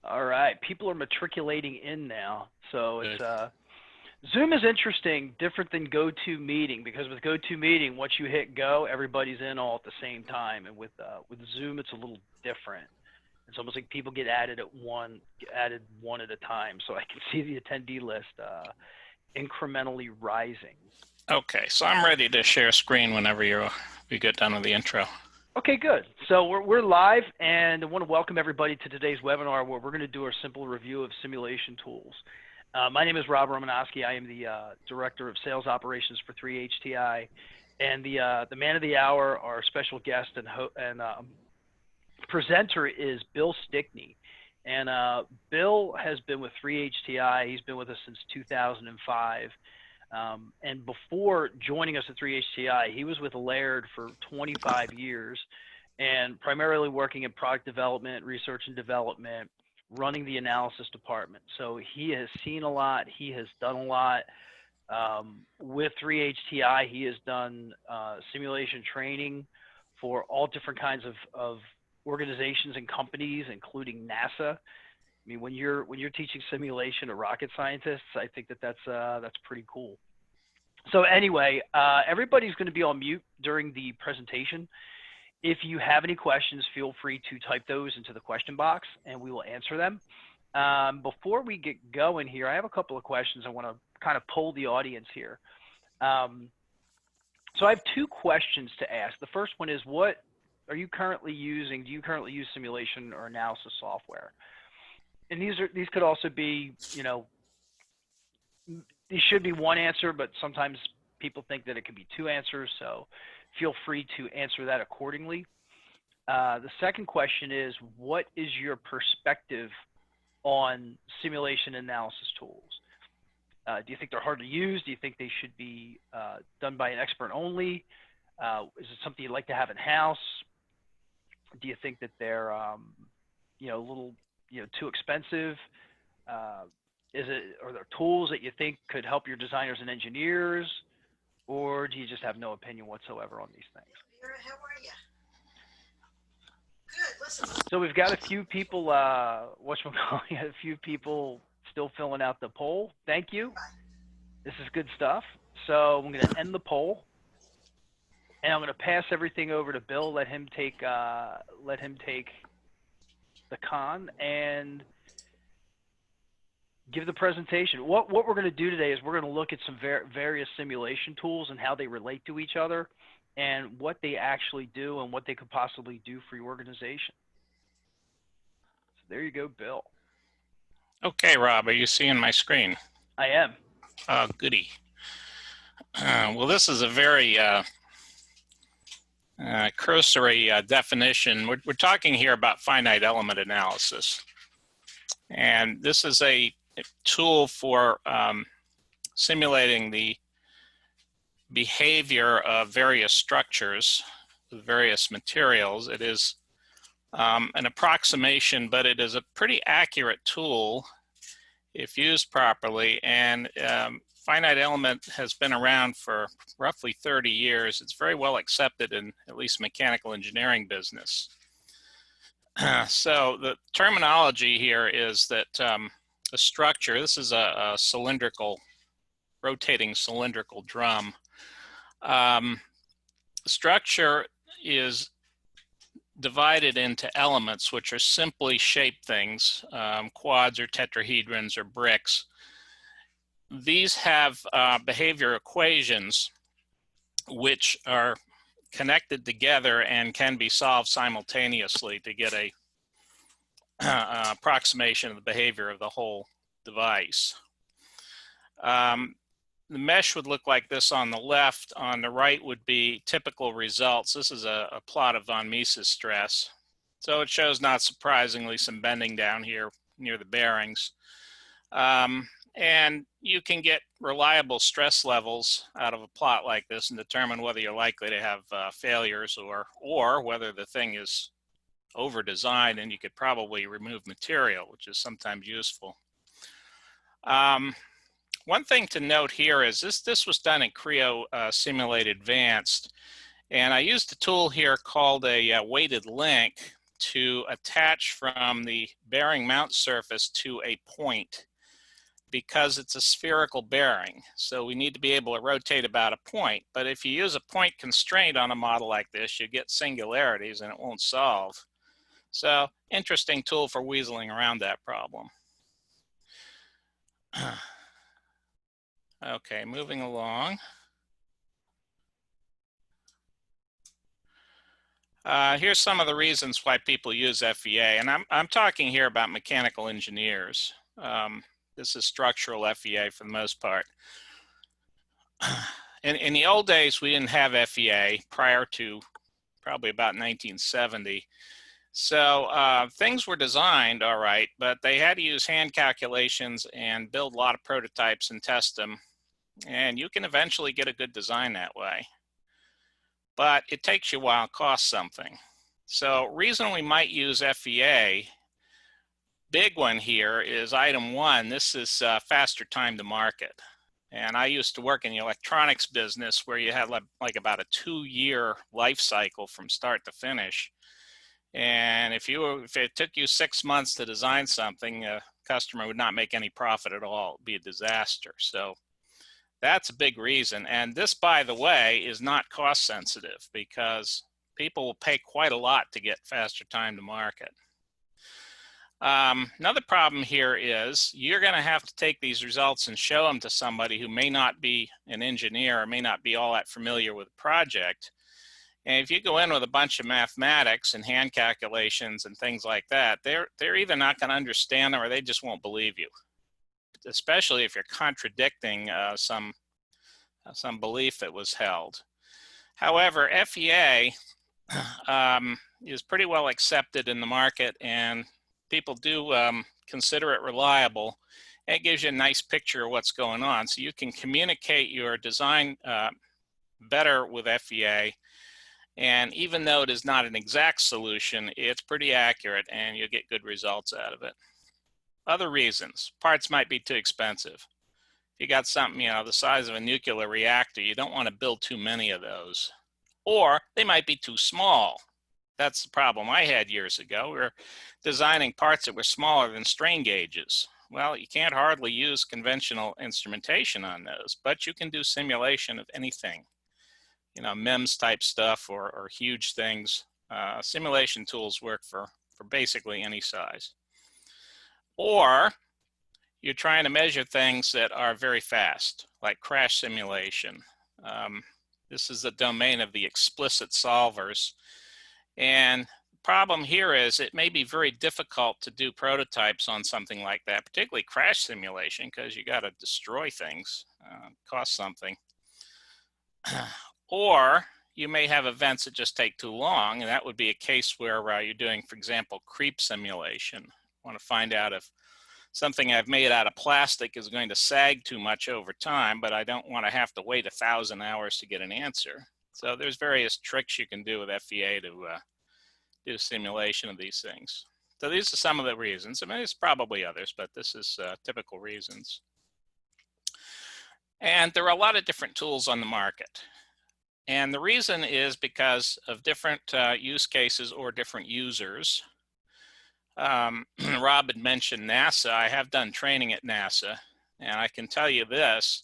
All right, people are matriculating in now. So Good. it's Zoom is interesting, different than GoToMeeting, because with GoToMeeting, once you hit go, everybody's in all at the same time, and with Zoom, it's a little different. It's almost like people get added one at a time. So I can see the attendee list incrementally rising. Okay, so I'm ready to share screen whenever we get done with the intro. Okay, good. So we're live, and I want to welcome everybody to today's webinar where we're going to do our simple review of simulation tools. My name is Rob Romanowski. I am the Director of Sales Operations for 3HTI, and the man of the hour, our special guest and presenter is Bill Stickney. And Bill has been with 3HTI. He's been with us since 2005. And before joining us at 3HTI, he was with Laird for 25 years and primarily working in product development, research and development, running the analysis department. So he has seen a lot. He has done a lot. With 3HTI, he has done simulation training for all different kinds of organizations and companies, including NASA. I mean, when you're teaching simulation to rocket scientists, I think that's pretty cool. So anyway, everybody's going to be on mute during the presentation. If you have any questions, feel free to type those into the question box, and we will answer them. Before we get going here, I have a couple of questions I want to kind of poll the audience here. So I have two questions to ask. The first one is, what are you currently using? Do you currently use simulation or analysis software? And these could also be, you know, these should be one answer, but sometimes people think that it could be two answers, so feel free to answer that accordingly. The second question is, what is your perspective on simulation analysis tools? Do you think they're hard to use? Do you think they should be done by an expert only? Is it something you'd like to have in-house? Do you think that they're, you know, a little, you know, too expensive? Are there tools that you think could help your designers and engineers, or do you just have no opinion whatsoever on these things? How are you? Good. Listen. So we've got a few people, a few people still filling out the poll. Thank you. This is good stuff. So I'm going to end the poll, and I'm going to pass everything over to Bill. Let him take the con and give the presentation. What we're going to do today is we're going to look at some various simulation tools and how they relate to each other and what they actually do and what they could possibly do for your organization. So there you go, Bill. Okay, Rob, are you seeing my screen? I am. Oh, goody. Well, this is a very cursory definition. We're talking here about finite element analysis. And this is a tool for simulating the behavior of various structures, various materials. It is an approximation, but it is a pretty accurate tool if used properly. And finite element has been around for roughly 30 years. It's very well accepted in at least mechanical engineering business. So the terminology here is that a structure, this is a cylindrical, rotating cylindrical drum. The structure is divided into elements, which are simply shaped things, quads or tetrahedrons or bricks. These have behavior equations which are connected together and can be solved simultaneously to get a approximation of the behavior of the whole device. The mesh would look like this on the left. On the right would be typical results. This is a plot of von Mises stress. So it shows, not surprisingly, some bending down here near the bearings. And you can get reliable stress levels out of a plot like this and determine whether you're likely to have failures or whether the thing is over-designed and you could probably remove material, which is sometimes useful. One thing to note here is this was done in Creo Simulate Advanced, and I used a tool here called a weighted link to attach from the bearing mount surface to a point because it's a spherical bearing. So we need to be able to rotate about a point. But if you use a point constraint on a model like this, you get singularities and it won't solve. So interesting tool for weaseling around that problem. Okay, moving along. Here's some of the reasons why people use FEA, and I'm talking here about mechanical engineers. This is structural FEA for the most part. In the old days, we didn't have FEA prior to probably about 1970. So things were designed all right, but they had to use hand calculations and build a lot of prototypes and test them. And you can eventually get a good design that way. But it takes you a while, costs something. So reason we might use FEA, big one here is item 1. This is faster time to market. And I used to work in the electronics business where you had like about a 2-year life cycle from start to finish. And if it took you 6 months to design something, a customer would not make any profit at all. It would be a disaster. So that's a big reason. And this, by the way, is not cost sensitive because people will pay quite a lot to get faster time to market. Another problem here is you're going to have to take these results and show them to somebody who may not be an engineer or may not be all that familiar with the project. And if you go in with a bunch of mathematics and hand calculations and things like that, they're either not going to understand them or they just won't believe you, especially if you're contradicting some belief that was held. However, FEA is pretty well accepted in the market, and people do consider it reliable. It gives you a nice picture of what's going on, so you can communicate your design better with FEA. And even though it is not an exact solution, it's pretty accurate and you'll get good results out of it. Other reasons, parts might be too expensive. If you got something, the size of a nuclear reactor, you don't want to build too many of those. Or they might be too small. That's the problem I had years ago. We were designing parts that were smaller than strain gauges. Well, you can't hardly use conventional instrumentation on those, but you can do simulation of anything. MEMS type stuff or huge things. Simulation tools work for basically any size. Or you're trying to measure things that are very fast, like crash simulation. This is the domain of the explicit solvers. And the problem here is it may be very difficult to do prototypes on something like that, particularly crash simulation, because you got to destroy things, cost something. Or you may have events that just take too long, and that would be a case where you're doing, for example, creep simulation. I want to find out if something I've made out of plastic is going to sag too much over time, but I don't want to have to wait 1,000 hours to get an answer. So there's various tricks you can do with FEA to do simulation of these things. So these are some of the reasons. I mean, there's probably others, but this is typical reasons. And there are a lot of different tools on the market. And the reason is because of different use cases or different users. Rob had mentioned NASA. I have done training at NASA, and I can tell you this.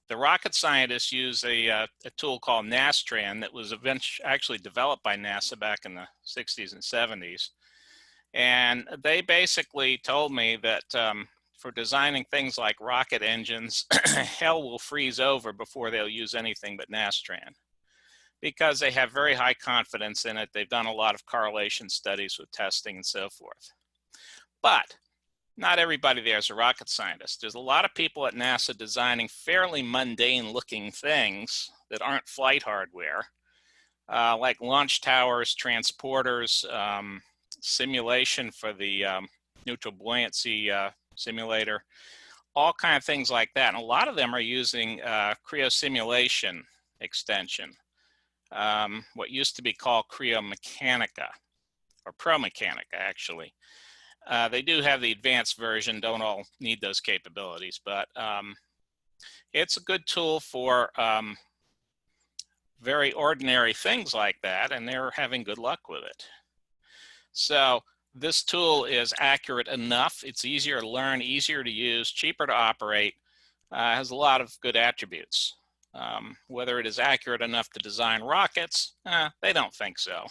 The rocket scientists use a tool called Nastran that was actually developed by NASA back in the 60s and 70s. And they basically told me that for designing things like rocket engines, hell will freeze over before they'll use anything but Nastran, because they have very high confidence in it. They've done a lot of correlation studies with testing and so forth. But not everybody there is a rocket scientist. There's a lot of people at NASA designing fairly mundane looking things that aren't flight hardware, like launch towers, transporters, simulation for the neutral buoyancy simulator, all kind of things like that. And a lot of them are using Creo Simulation extension, what used to be called Creo Mechanica, or Pro Mechanica actually. They do have the advanced version, don't all need those capabilities, but it's a good tool for very ordinary things like that, and they're having good luck with it. So this tool is accurate enough. It's easier to learn, easier to use, cheaper to operate, has a lot of good attributes. Whether it is accurate enough to design rockets, they don't think so.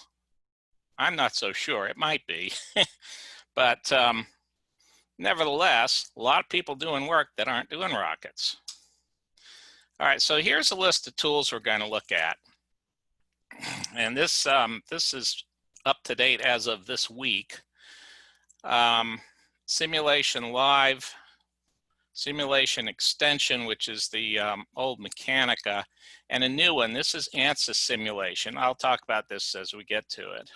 I'm not so sure. It might be. But nevertheless, a lot of people doing work that aren't doing rockets. All right, so here's a list of tools we're going to look at. And this is up to date as of this week. Simulation Live, Simulation Extension, which is the old Mechanica, and a new one. This is Ansys Simulation. I'll talk about this as we get to it.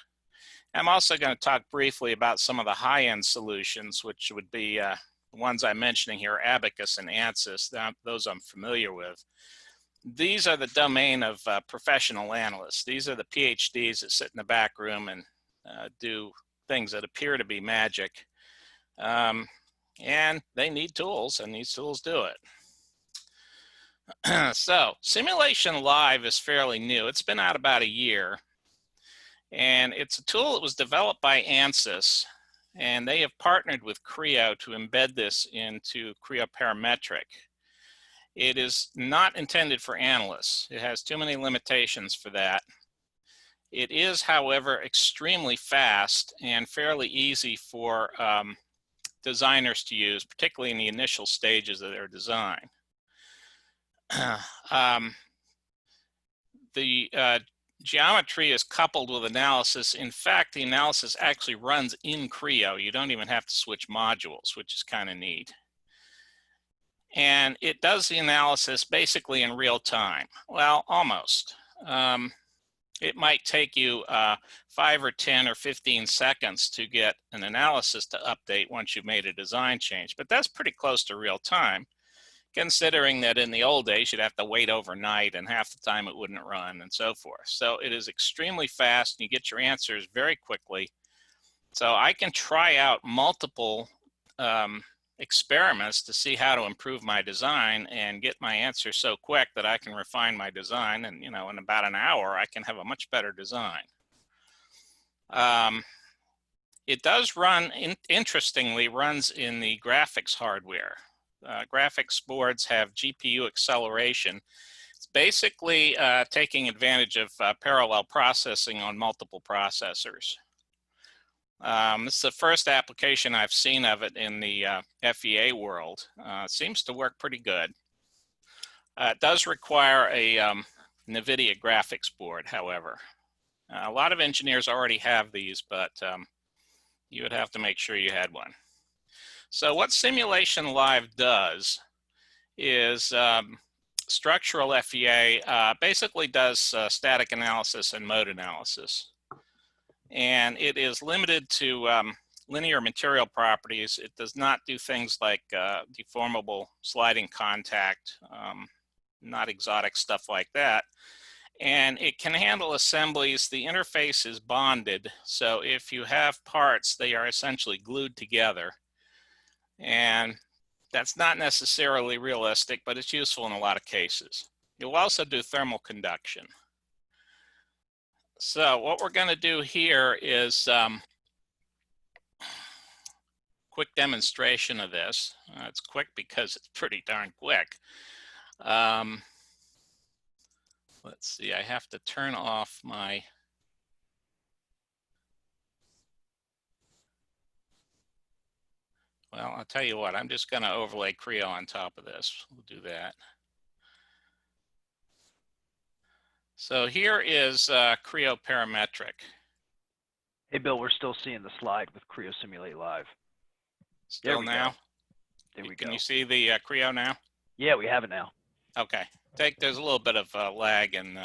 I'm also going to talk briefly about some of the high-end solutions, which would be the ones I'm mentioning here, Abaqus and ANSYS. Those I'm familiar with. These are the domain of professional analysts. These are the PhDs that sit in the back room and do things that appear to be magic. And they need tools, and these tools do it. So Simulation Live is fairly new. It's been out about a year. And it's a tool that was developed by Ansys, and they have partnered with Creo to embed this into Creo Parametric. It is not intended for analysts. It has too many limitations for that. It is, however, extremely fast and fairly easy for designers to use, particularly in the initial stages of their design. The geometry is coupled with analysis. In fact, the analysis actually runs in Creo. You don't even have to switch modules, which is kind of neat. And it does the analysis basically in real time. Well, almost. It might take you 5 or 10 or 15 seconds to get an analysis to update once you've made a design change, but that's pretty close to real time, considering that in the old days you'd have to wait overnight and half the time it wouldn't run and so forth. So it is extremely fast and you get your answers very quickly. So I can try out multiple experiments to see how to improve my design and get my answer so quick that I can refine my design, and in about an hour I can have a much better design. It does run, interestingly, runs in the graphics hardware. Graphics boards have GPU acceleration. It's basically taking advantage of parallel processing on multiple processors. This is the first application I've seen of it in the FEA world. It seems to work pretty good. It does require a NVIDIA graphics board, however. A lot of engineers already have these, but you would have to make sure you had one. So what Simulation Live does is structural FEA basically does static analysis and mode analysis. And it is limited to linear material properties. It does not do things like deformable sliding contact, not exotic stuff like that. And it can handle assemblies. The interface is bonded. So if you have parts, they are essentially glued together. And that's not necessarily realistic, but it's useful in a lot of cases. You'll also do thermal conduction. So what we're going to do here is quick demonstration of this. It's quick because it's pretty darn quick. Let's see, I have to turn off my well, I'll tell you what, I'm just going to overlay Creo on top of this. We'll do that. So here is Creo Parametric. Hey, Bill, we're still seeing the slide with Creo Simulate Live. Still now? There we go. Can you see the Creo now? Yeah, we have it now. Okay. There's a little bit of lag in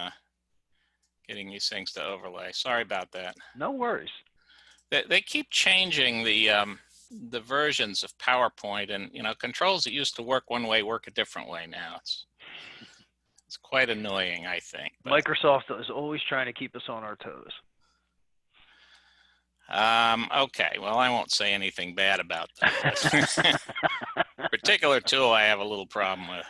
getting these things to overlay. Sorry about that. No worries. They keep changing the versions of PowerPoint, and controls that used to work one way work a different way now. It's quite annoying, I think. But, Microsoft is always trying to keep us on our toes. Okay, well, I won't say anything bad about that. Particular tool I have a little problem with.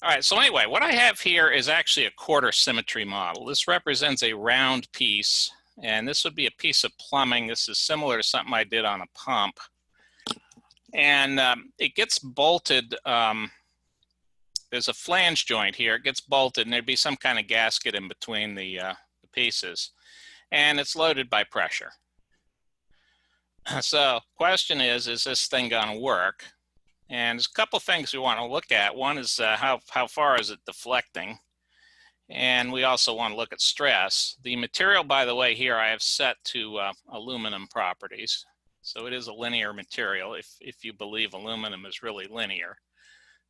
All right, so anyway, what I have here is actually a quarter symmetry model. This represents a round piece, and this would be a piece of plumbing. This is similar to something I did on a pump. And it gets bolted. There's a flange joint here. It gets bolted, and there'd be some kind of gasket in between the pieces. And it's loaded by pressure. So question is this thing going to work? And there's a couple things we want to look at. One is how far is it deflecting? And we also want to look at stress. The material, by the way, here I have set to aluminum properties. So it is a linear material if you believe aluminum is really linear.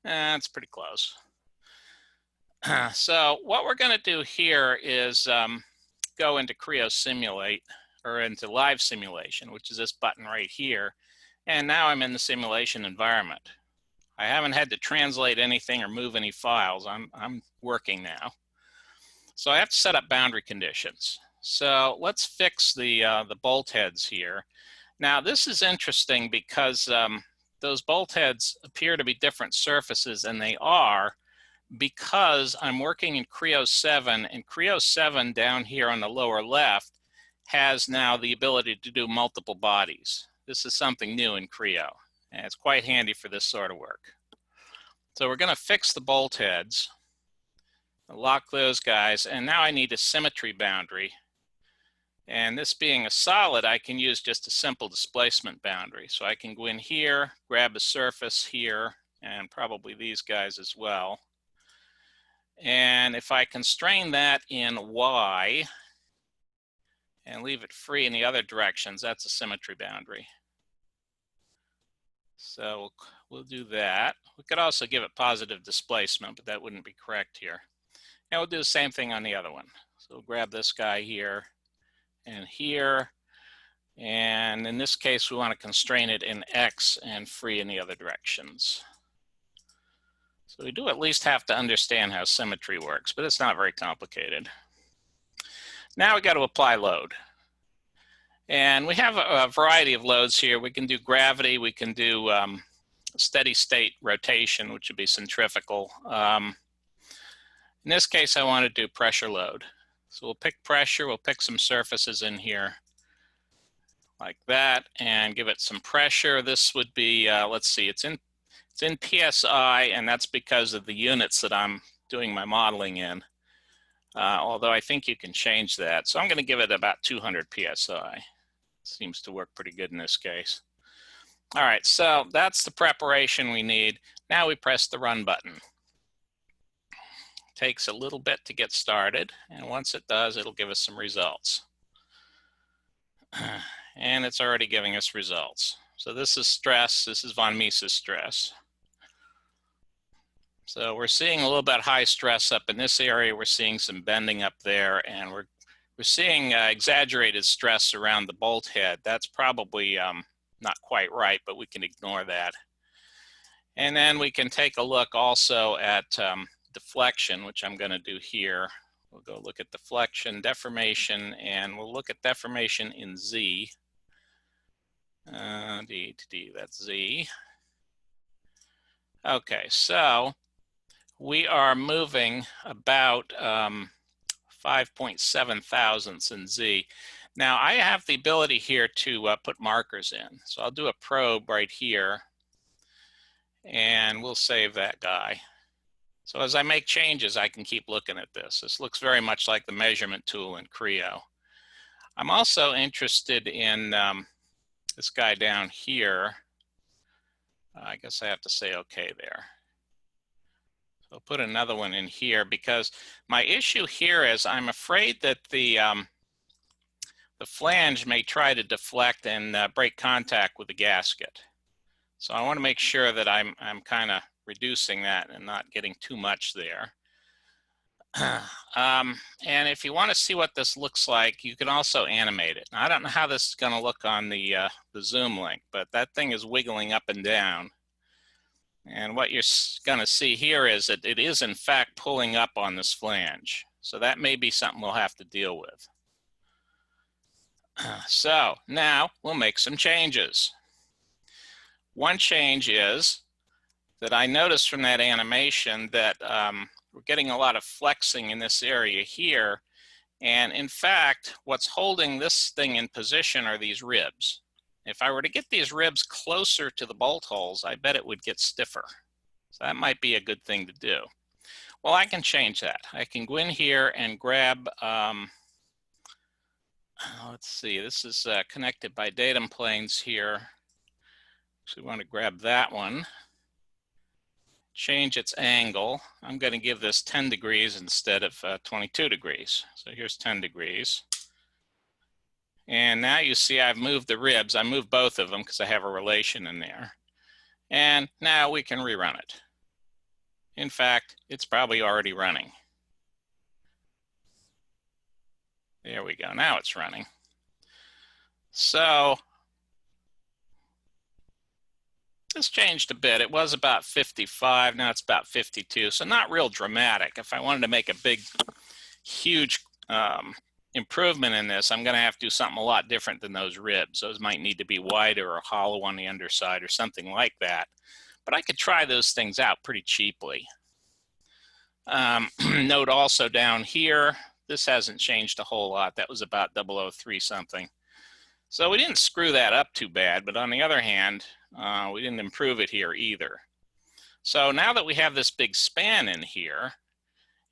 It's pretty close. So what we're going to do here is go into Creo Simulate, or into Live Simulation, which is this button right here. And now I'm in the simulation environment. I haven't had to translate anything or move any files. I'm working now. So I have to set up boundary conditions. So let's fix the bolt heads here. Now this is interesting because those bolt heads appear to be different surfaces, and they are because I'm working in Creo 7, and Creo 7 down here on the lower left has now the ability to do multiple bodies. This is something new in Creo, and it's quite handy for this sort of work. So we're going to fix the bolt heads, lock those guys, and now I need a symmetry boundary. And this being a solid, I can use just a simple displacement boundary. So I can go in here, grab a surface here, and probably these guys as well. And if I constrain that in Y and leave it free in the other directions, that's a symmetry boundary. So we'll do that. We could also give it positive displacement, but that wouldn't be correct here. And we'll do the same thing on the other one. So we'll grab this guy here and here. And in this case, we want to constrain it in X and free in the other directions. So we do at least have to understand how symmetry works, but it's not very complicated. Now we got to apply load. And we have a variety of loads here. We can do gravity, we can do steady state rotation, which would be centrifugal. In this case, I want to do pressure load. So we'll pick pressure, we'll pick some surfaces in here like that and give it some pressure. This would be, let's see, it's in PSI, and that's because of the units that I'm doing my modeling in. Although I think you can change that. So I'm going to give it about 200 PSI. Seems to work pretty good in this case. All right, so that's the preparation we need. Now we press the run button. Takes a little bit to get started, and once it does, it'll give us some results. And it's already giving us results. So this is stress, this is von Mises stress. So we're seeing a little bit high stress up in this area, we're seeing some bending up there, and we're seeing exaggerated stress around the bolt head. That's probably not quite right, but we can ignore that. And then we can take a look also at deflection, which I'm going to do here. We'll go look at deflection, deformation, and we'll look at deformation in Z. D to D, that's Z. Okay, so we are moving about 5.7 thousandths in Z. Now I have the ability here to put markers in. So I'll do a probe right here, and we'll save that guy. So as I make changes, I can keep looking at this. This looks very much like the measurement tool in Creo. I'm also interested in this guy down here. I guess I have to say okay there. So I'll put another one in here because my issue here is I'm afraid that the flange may try to deflect and break contact with the gasket. So I want to make sure that I'm kind of reducing that and not getting too much there. And if you want to see what this looks like, you can also animate it. Now, I don't know how this is going to look on the Zoom link, but that thing is wiggling up and down. And what you're going to see here is that it is in fact pulling up on this flange. So that may be something we'll have to deal with. So now we'll make some changes. One change is that I noticed from that animation that we're getting a lot of flexing in this area here. And in fact, what's holding this thing in position are these ribs. If I were to get these ribs closer to the bolt holes, I bet it would get stiffer. So that might be a good thing to do. Well, I can change that. I can go in here and grab, let's see, this is connected by datum planes here. So we want to grab that one, change its angle. I'm going to give this 10 degrees instead of 22 degrees. So here's 10 degrees. And now you see I've moved the ribs. I moved both of them because I have a relation in there. And now we can rerun it. In fact, it's probably already running. There we go. Now it's running. So this changed a bit. It was about 55. Now it's about 52. So not real dramatic. If I wanted to make a big, huge improvement in this, I'm going to have to do something a lot different than those ribs. Those might need to be wider or hollow on the underside or something like that. But I could try those things out pretty cheaply. Note also down here, this hasn't changed a whole lot. That was about 003 something. So we didn't screw that up too bad, but on the other hand, we didn't improve it here either. So now that we have this big span in here,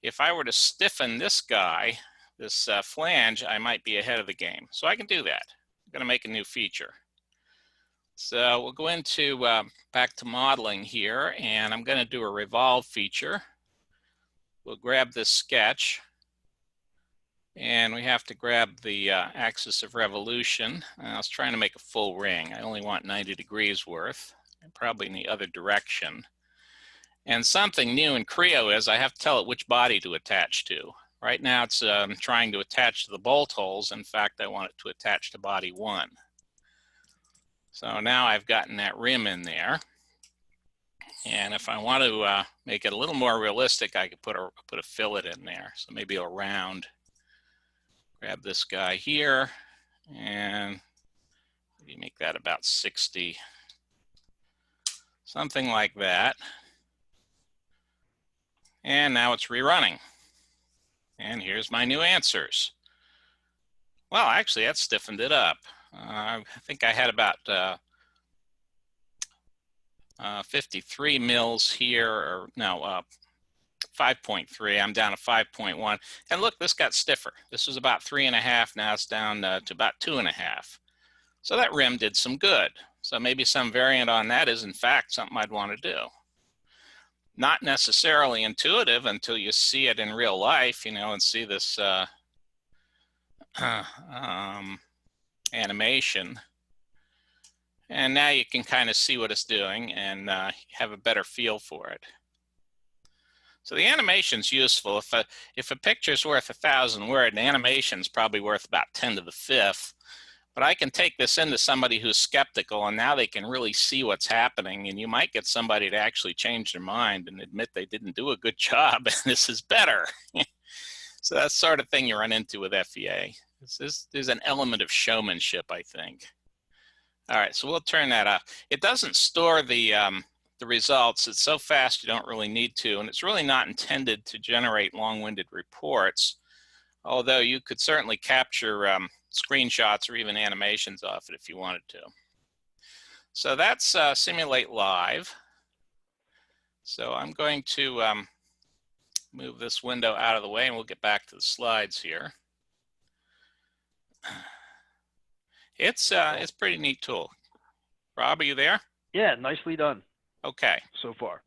if I were to stiffen this guy, this flange, I might be ahead of the game. So I can do that. I'm going to make a new feature. So we'll go into back to modeling here, and I'm going to do a revolve feature. We'll grab this sketch, and we have to grab the axis of revolution. I was trying to make a full ring. I only want 90 degrees worth, and probably in the other direction. And something new in Creo is I have to tell it which body to attach to. Right now it's trying to attach to the bolt holes. In fact, I want it to attach to body 1. So now I've gotten that rim in there. And if I want to make it a little more realistic, I could put a fillet in there. So maybe a round. Grab this guy here and maybe make that about 60. Something like that. And now it's rerunning. And here's my new answers. Well, actually, that stiffened it up. I think I had about 53 mils here, or no, 5.3. I'm down to 5.1. And look, this got stiffer. This was about 3.5. Now it's down to about 2.5. So that rim did some good. So maybe some variant on that is, in fact, something I'd want to do. Not necessarily intuitive until you see it in real life, you know, and see this animation. And now you can kind of see what it's doing and have a better feel for it. So the animation's useful. If a picture's worth 1,000 words, an animation's probably worth about 10 to the 5th. But I can take this into somebody who's skeptical, and now they can really see what's happening, and you might get somebody to actually change their mind and admit they didn't do a good job, and this is better. So that's the sort of thing you run into with FEA. There's an element of showmanship, I think. All right, so we'll turn that off. It doesn't store the results. It's so fast you don't really need to, and it's really not intended to generate long-winded reports, although you could certainly capture screenshots or even animations off it if you wanted to. So that's Simulate Live. So I'm going to move this window out of the way, and we'll get back to the slides here. It's a pretty neat tool. Rob, are you there? Yeah, nicely done. Okay. So far.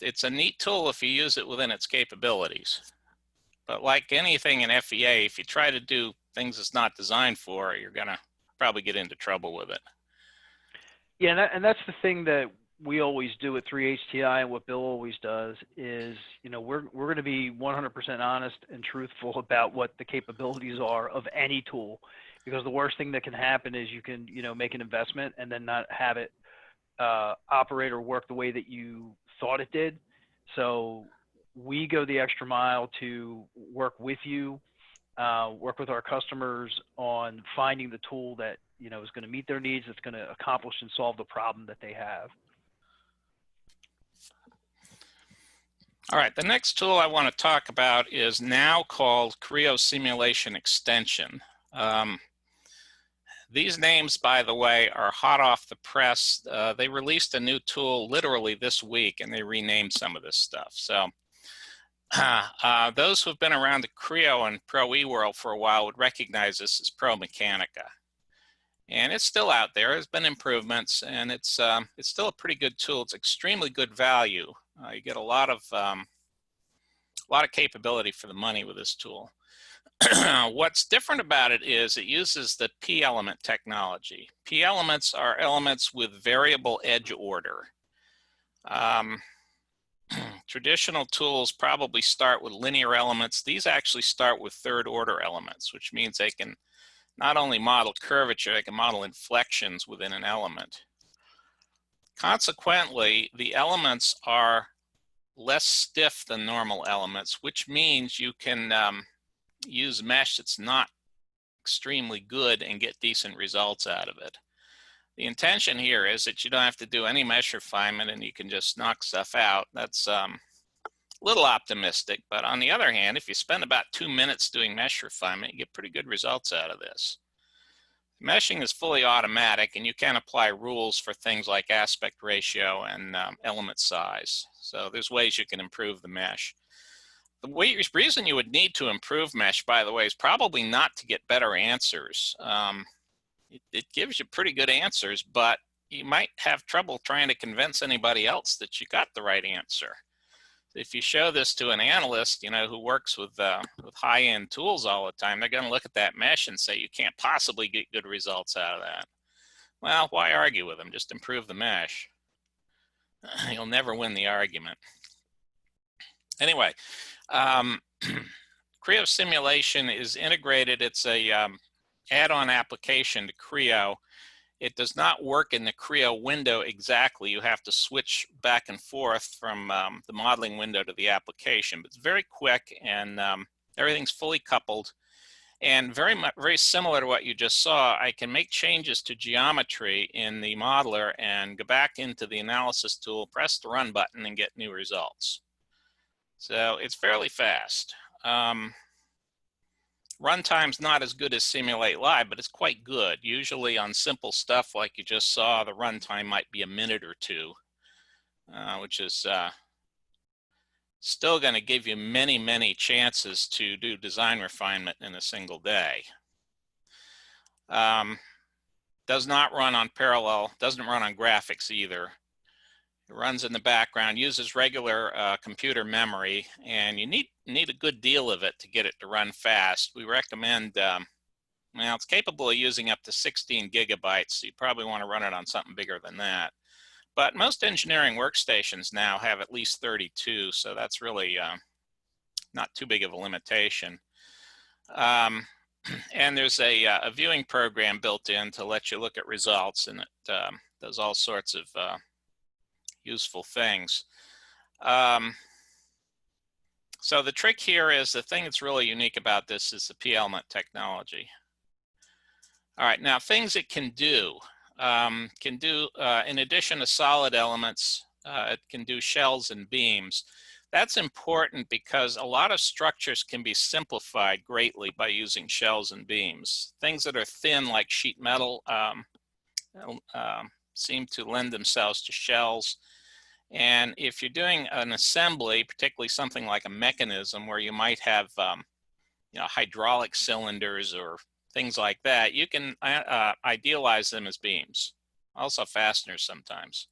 It's a neat tool if you use it within its capabilities. But like anything in FEA, if you try to do things it's not designed for, you're going to probably get into trouble with it. Yeah, and that's the thing that we always do at 3HTI, and what Bill always does is, you know, we're going to be 100% honest and truthful about what the capabilities are of any tool, because the worst thing that can happen is you can, you know, make an investment and then not have it operate or work the way that you thought it did. So we go the extra mile to work with you, work with our customers on finding the tool that, you know, is going to meet their needs, that's going to accomplish and solve the problem that they have. All right, the next tool I want to talk about is now called Creo Simulation Extension. These names, by the way, are hot off the press. They released a new tool literally this week, and they renamed some of this stuff. So those who've been around the Creo and Pro E world for a while would recognize this as Pro Mechanica. And it's still out there. There's been improvements, and it's still a pretty good tool. It's extremely good value. You get a lot of capability for the money with this tool. What's different about it is it uses the P element technology. P elements are elements with variable edge order. Traditional tools probably start with linear elements. These actually start with third order elements, which means they can not only model curvature, they can model inflections within an element. Consequently, the elements are less stiff than normal elements, which means you can use mesh that's not extremely good and get decent results out of it. The intention here is that you don't have to do any mesh refinement and you can just knock stuff out. That's a little optimistic, but on the other hand, if you spend about 2 minutes doing mesh refinement, you get pretty good results out of this. Meshing is fully automatic, and you can apply rules for things like aspect ratio and element size. So there's ways you can improve the mesh. The reason you would need to improve mesh, by the way, is probably not to get better answers. It gives you pretty good answers, but you might have trouble trying to convince anybody else that you got the right answer. If you show this to an analyst, who works with high-end tools all the time, they're going to look at that mesh and say, you can't possibly get good results out of that. Well, why argue with them? Just improve the mesh. You'll never win the argument. Anyway, Creo Simulation is integrated. It's a add-on application to Creo. It does not work in the Creo window exactly. You have to switch back and forth from the modeling window to the application. But it's very quick, and everything's fully coupled. And very similar to what you just saw, I can make changes to geometry in the modeler and go back into the analysis tool, press the run button, and get new results. So it's fairly fast. Runtime's not as good as Simulate Live, but it's quite good. Usually on simple stuff like you just saw, the runtime might be a minute or two, which is still going to give you many, many chances to do design refinement in a single day. Does not run on parallel, doesn't run on graphics either. It runs in the background, uses regular computer memory, and you need a good deal of it to get it to run fast. We recommend, well, it's capable of using up to 16 gigabytes, so you probably want to run it on something bigger than that. But most engineering workstations now have at least 32, so that's really not too big of a limitation. And there's a viewing program built in to let you look at results, and it does all sorts of useful things. So the trick here is, the thing that's really unique about this is the P element technology. All right, now things it can do. In addition to solid elements, it can do shells and beams. That's important because a lot of structures can be simplified greatly by using shells and beams. Things that are thin like sheet metal seem to lend themselves to shells. And if you're doing an assembly, particularly something like a mechanism where you might have hydraulic cylinders or things like that, you can idealize them as beams. Also fasteners sometimes.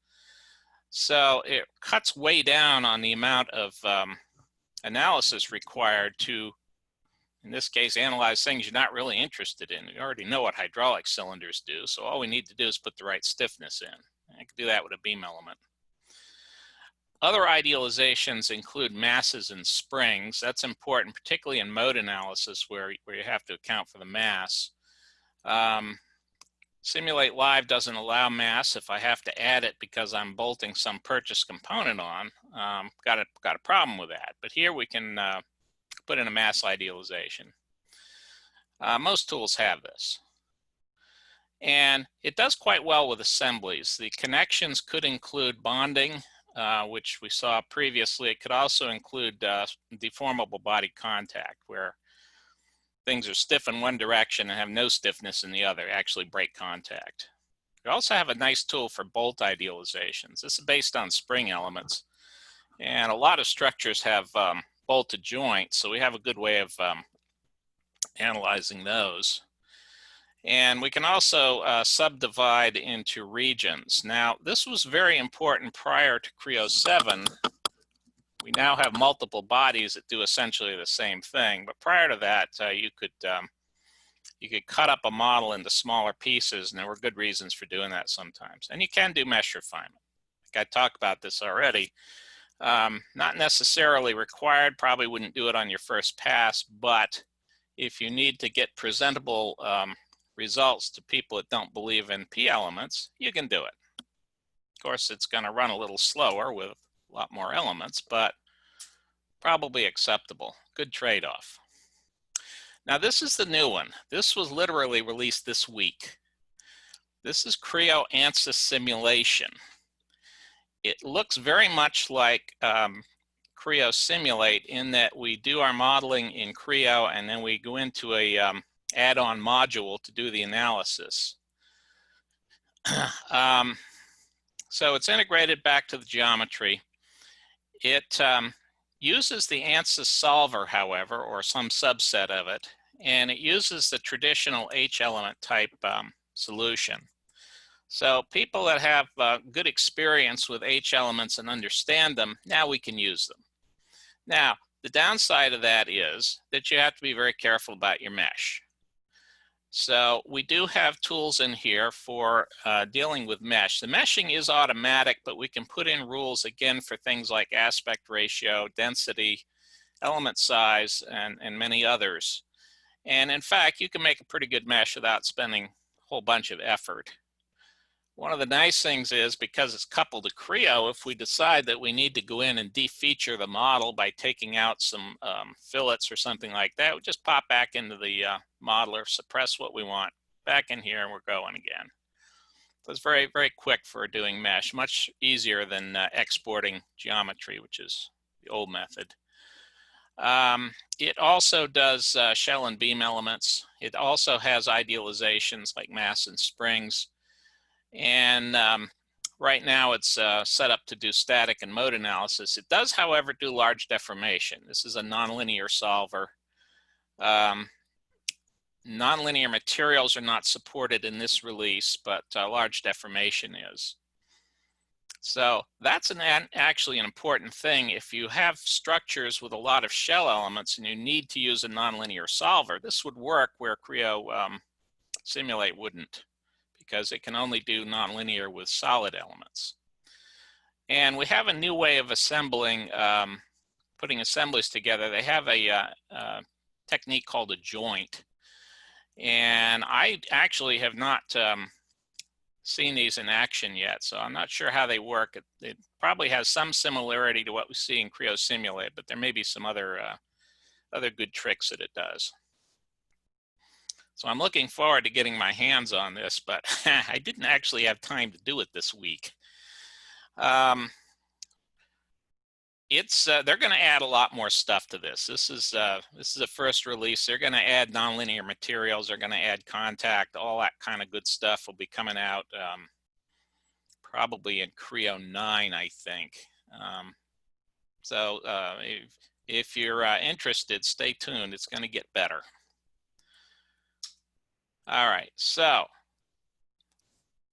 So it cuts way down on the amount of analysis required to, in this case, analyze things you're not really interested in. You already know what hydraulic cylinders do, so all we need to do is put the right stiffness in. I can do that with a beam element. Other idealizations include masses and springs. That's important, particularly in mode analysis where you have to account for the mass. Simulate Live doesn't allow mass. If I have to add it because I'm bolting some purchase component on, got a problem with that. But here we can put in a mass idealization. Most tools have this. And it does quite well with assemblies. The connections could include bonding. which we saw previously. It could also include deformable body contact, where things are stiff in one direction and have no stiffness in the other, actually break contact. We also have a nice tool for bolt idealizations. This is based on spring elements, and a lot of structures have bolted joints, so we have a good way of analyzing those. And we can also subdivide into regions. Now, this was very important prior to Creo 7. We now have multiple bodies that do essentially the same thing, but prior to that, you could cut up a model into smaller pieces, and there were good reasons for doing that sometimes. And you can do mesh refinement. Like I talked about this already. Not necessarily required, probably wouldn't do it on your first pass, but if you need to get presentable results to people that don't believe in P elements, you can do it. Of course, it's going to run a little slower with a lot more elements, but probably acceptable. Good trade-off. Now, this is the new one. This was literally released this week. This is Creo ANSYS Simulation. It looks very much like Creo Simulate in that we do our modeling in Creo and then we go into a add-on module to do the analysis. So it's integrated back to the geometry. It uses the ANSYS solver, however, or some subset of it, and it uses the traditional H element type solution. So people that have good experience with H elements and understand them, now we can use them. Now, the downside of that is that you have to be very careful about your mesh. So we do have tools in here for dealing with mesh. The meshing is automatic, but we can put in rules again for things like aspect ratio, density, element size, and many others. And in fact, you can make a pretty good mesh without spending a whole bunch of effort. One of the nice things is, because it's coupled to Creo, if we decide that we need to go in and defeature the model by taking out some fillets or something like that, we just pop back into the modeler, suppress what we want, back in here, and we're going again. So it's very, very quick for doing mesh, much easier than exporting geometry, which is the old method. It also does shell and beam elements. It also has idealizations like mass and springs. And right now it's set up to do static and mode analysis. It does, however, do large deformation. This is a nonlinear solver. Nonlinear materials are not supported in this release, but large deformation is. So that's actually an important thing. If you have structures with a lot of shell elements and you need to use a nonlinear solver, this would work where Creo Simulate wouldn't, because it can only do nonlinear with solid elements. And we have a new way of assembling, putting assemblies together. They have a technique called a joint. And I actually have not seen these in action yet, so I'm not sure how they work. It probably has some similarity to what we see in Creo Simulate, but there may be some other good tricks that it does. So I'm looking forward to getting my hands on this, but I didn't actually have time to do it this week. They're going to add a lot more stuff to this. This is a first release. They're going to add nonlinear materials. They're going to add contact. All that kind of good stuff will be coming out probably in Creo 9, I think. So if you're interested, stay tuned. It's going to get better. All right, so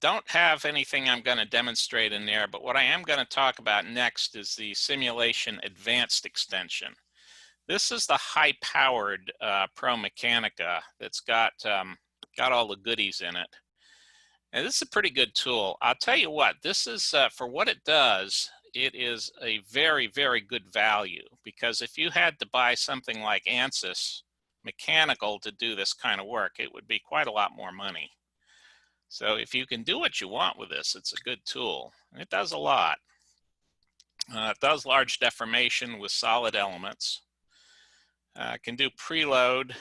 don't have anything I'm going to demonstrate in there, but what I am going to talk about next is the Simulation Advanced extension. This is the high-powered Pro Mechanica that's got all the goodies in it. And this is a pretty good tool. I'll tell you what, this is, for what it does, it is a very, very good value, because if you had to buy something like ANSYS Mechanical to do this kind of work, it would be quite a lot more money. So if you can do what you want with this, it's a good tool. It does a lot. It does large deformation with solid elements. It can do preload,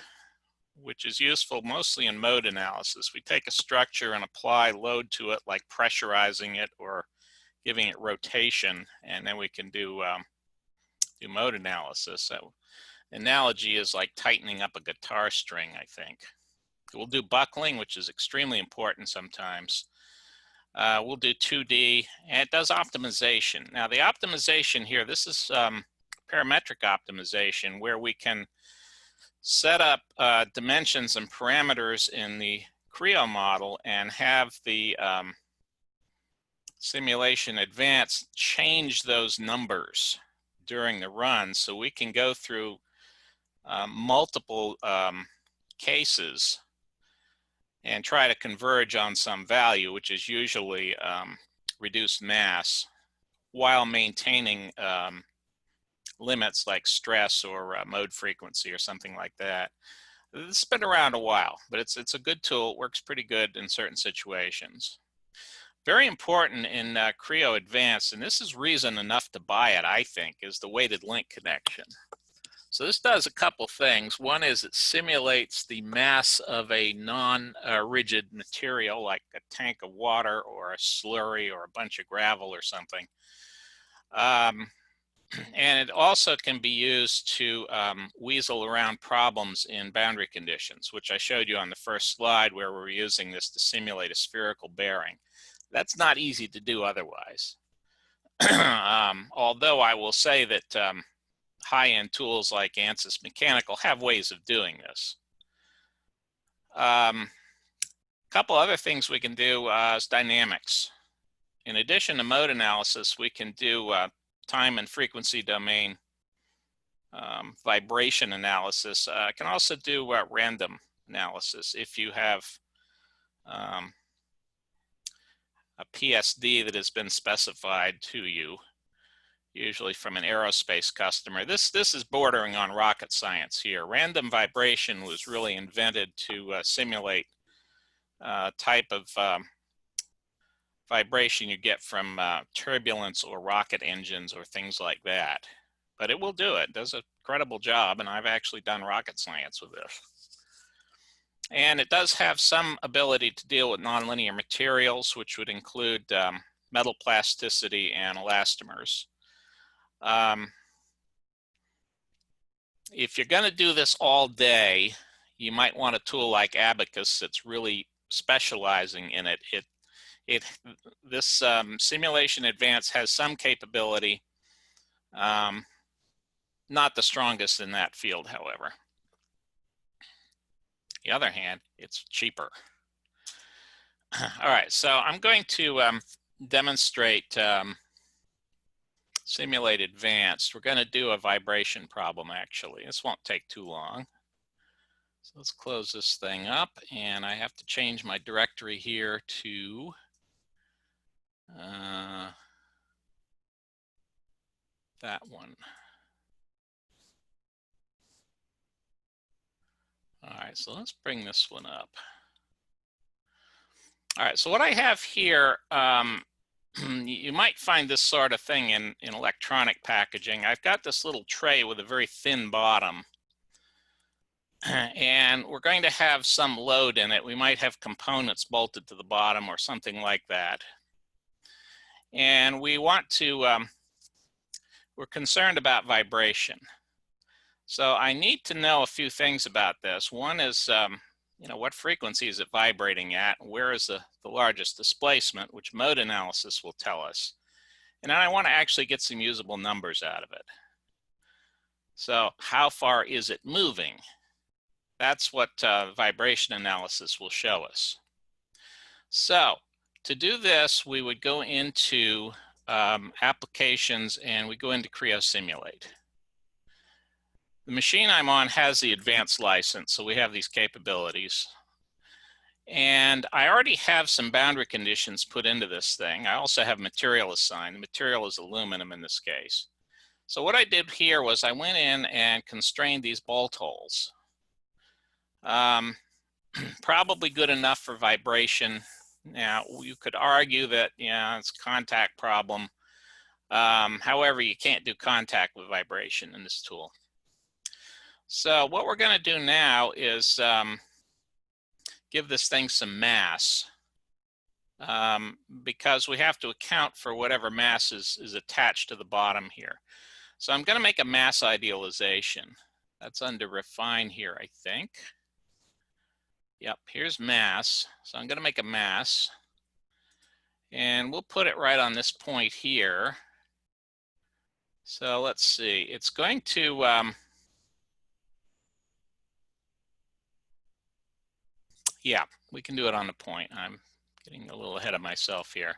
which is useful mostly in mode analysis. We take a structure and apply load to it, like pressurizing it or giving it rotation, and then we can do mode analysis. So analogy is like tightening up a guitar string, I think. We'll do buckling, which is extremely important sometimes. We'll do 2D, and it does optimization. Now the optimization here, this is parametric optimization, where we can set up dimensions and parameters in the Creo model and have the simulation advance change those numbers during the run, so we can go through multiple cases and try to converge on some value, which is usually reduced mass, while maintaining limits like stress or mode frequency or something like that. It's been around a while, but it's a good tool. It works pretty good in certain situations. Very important in Creo Advanced, and this is reason enough to buy it, I think, is the weighted link connection. So this does a couple things. One is it simulates the mass of a non-rigid material, like a tank of water or a slurry or a bunch of gravel or something. And it also can be used to weasel around problems in boundary conditions, which I showed you on the first slide, where we're using this to simulate a spherical bearing. That's not easy to do otherwise. Although I will say that high-end tools like Ansys Mechanical have ways of doing this. Couple other things we can do is dynamics. In addition to mode analysis, we can do time and frequency domain vibration analysis. I can also do random analysis if you have a PSD that has been specified to you, usually from an aerospace customer. This is bordering on rocket science here. Random vibration was really invented to simulate type of vibration you get from turbulence or rocket engines or things like that. But it will do it. It does a credible job, and I've actually done rocket science with this. And it does have some ability to deal with nonlinear materials, which would include metal plasticity and elastomers. If you're going to do this all day, you might want a tool like Abaqus that's really specializing in it. This Simulation Advanced has some capability, not the strongest in that field, however. On the other hand, it's cheaper. All right, so I'm going to demonstrate Simulate Advanced. We're going to do a vibration problem, actually. This won't take too long. So let's close this thing up, and I have to change my directory here to that one. All right, so let's bring this one up. All right, so what I have here, you might find this sort of thing in electronic packaging. I've got this little tray with a very thin bottom, and we're going to have some load in it. We might have components bolted to the bottom or something like that. And we want to, we're concerned about vibration. So I need to know a few things about this. One is, you know, what frequency is it vibrating at? Where is the largest displacement, which mode analysis will tell us. And then I want to actually get some usable numbers out of it. So how far is it moving? That's what vibration analysis will show us. So to do this, we would go into applications, and we go into Creo Simulate. The machine I'm on has the advanced license, so we have these capabilities. And I already have some boundary conditions put into this thing. I also have material assigned. The material is aluminum in this case. So what I did here was I went in and constrained these bolt holes. Probably good enough for vibration. Now, you could argue that, yeah, it's a contact problem. However, you can't do contact with vibration in this tool. So what we're going to do now is give this thing some mass. because we have to account for whatever mass is attached to the bottom here. So I'm going to make a mass idealization. That's under refine here, I think. Yep, here's mass. So I'm going to make a mass. And we'll put it right on this point here. So let's see. It's going to, yeah, we can do it on the point. I'm getting a little ahead of myself here.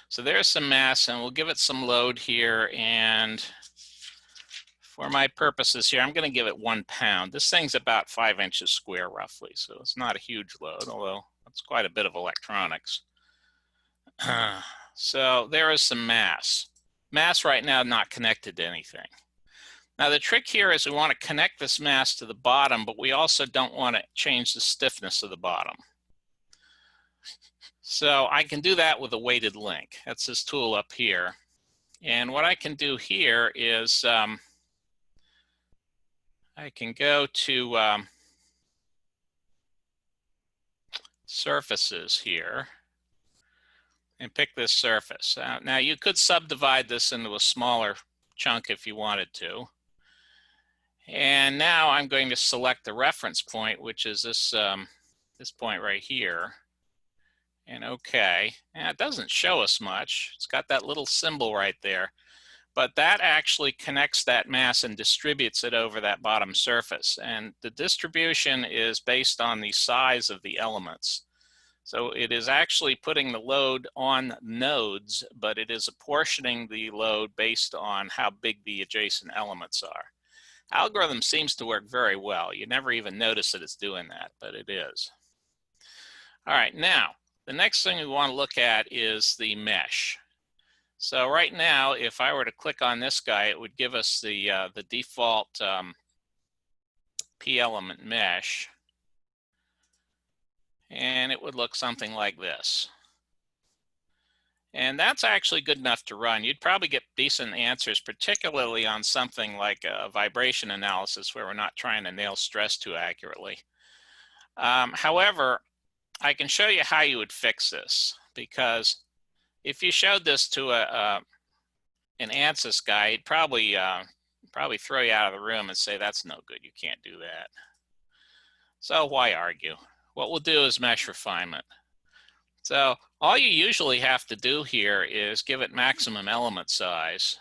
So there's some mass, and we'll give it some load here. And for my purposes here, I'm going to give it 1 pound. This thing's about 5 inches square roughly, so it's not a huge load, although it's quite a bit of electronics. So there is some mass. Mass right now not connected to anything. Now the trick here is we want to connect this mass to the bottom, but we also don't want to change the stiffness of the bottom. So I can do that with a weighted link. That's this tool up here. And what I can do here is I can go to surfaces here and pick this surface. Now you could subdivide this into a smaller chunk if you wanted to. And now I'm going to select the reference point, which is this, this point right here. And okay, and it doesn't show us much. It's got that little symbol right there. But that actually connects that mass and distributes it over that bottom surface. And the distribution is based on the size of the elements. So it is actually putting the load on nodes, but it is apportioning the load based on how big the adjacent elements are. Algorithm seems to work very well. You never even notice that it's doing that, but it is. All right, now, the next thing we want to look at is the mesh. So right now, if I were to click on this guy, it would give us the default P-element mesh. And it would look something like this. And that's actually good enough to run. You'd probably get decent answers, particularly on something like a vibration analysis where we're not trying to nail stress too accurately. However, I can show you how you would fix this, because if you showed this to an ANSYS guy, he'd probably throw you out of the room and say, that's no good, you can't do that. So why argue? What we'll do is mesh refinement. So all you usually have to do here is give it maximum element size,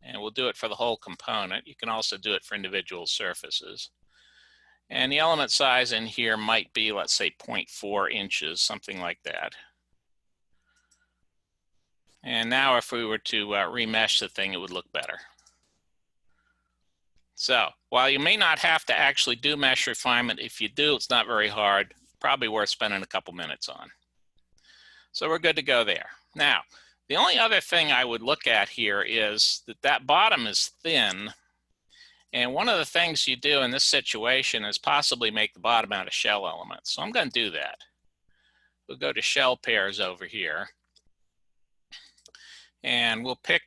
and we'll do it for the whole component. You can also do it for individual surfaces. And the element size in here might be, let's say, 0.4 inches, something like that. And now if we were to remesh the thing, it would look better. So while you may not have to actually do mesh refinement, if you do, it's not very hard. Probably worth spending a couple minutes on. So we're good to go there. Now, the only other thing I would look at here is that that bottom is thin. And one of the things you do in this situation is possibly make the bottom out of shell elements. So I'm going to do that. We'll go to shell pairs over here. And we'll pick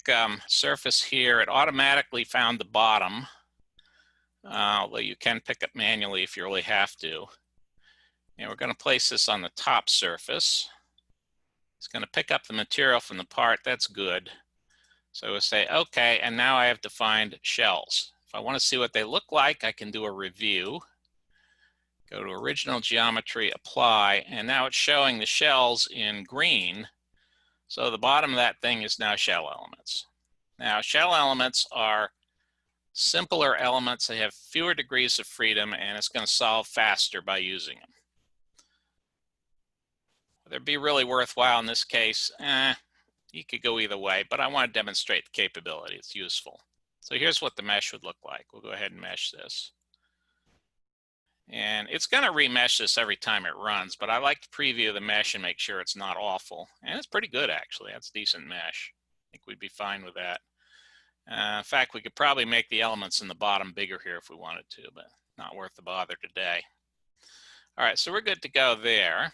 surface here. It automatically found the bottom, although you can pick it manually if you really have to. And we're going to place this on the top surface. It's going to pick up the material from the part. That's good. So we'll say, okay, and now I have defined shells. If I want to see what they look like, I can do a review. Go to original geometry, apply, and now it's showing the shells in green. So the bottom of that thing is now shell elements. Now, shell elements are simpler elements. They have fewer degrees of freedom, and it's going to solve faster by using them. Whether it be really worthwhile in this case, you could go either way, but I want to demonstrate the capability. It's useful. So here's what the mesh would look like. We'll go ahead and mesh this. And it's going to remesh this every time it runs, but I like to preview the mesh and make sure it's not awful. And it's pretty good, actually. That's a decent mesh. I think we'd be fine with that. In fact, we could probably make the elements in the bottom bigger here if we wanted to, but not worth the bother today. All right, so we're good to go there.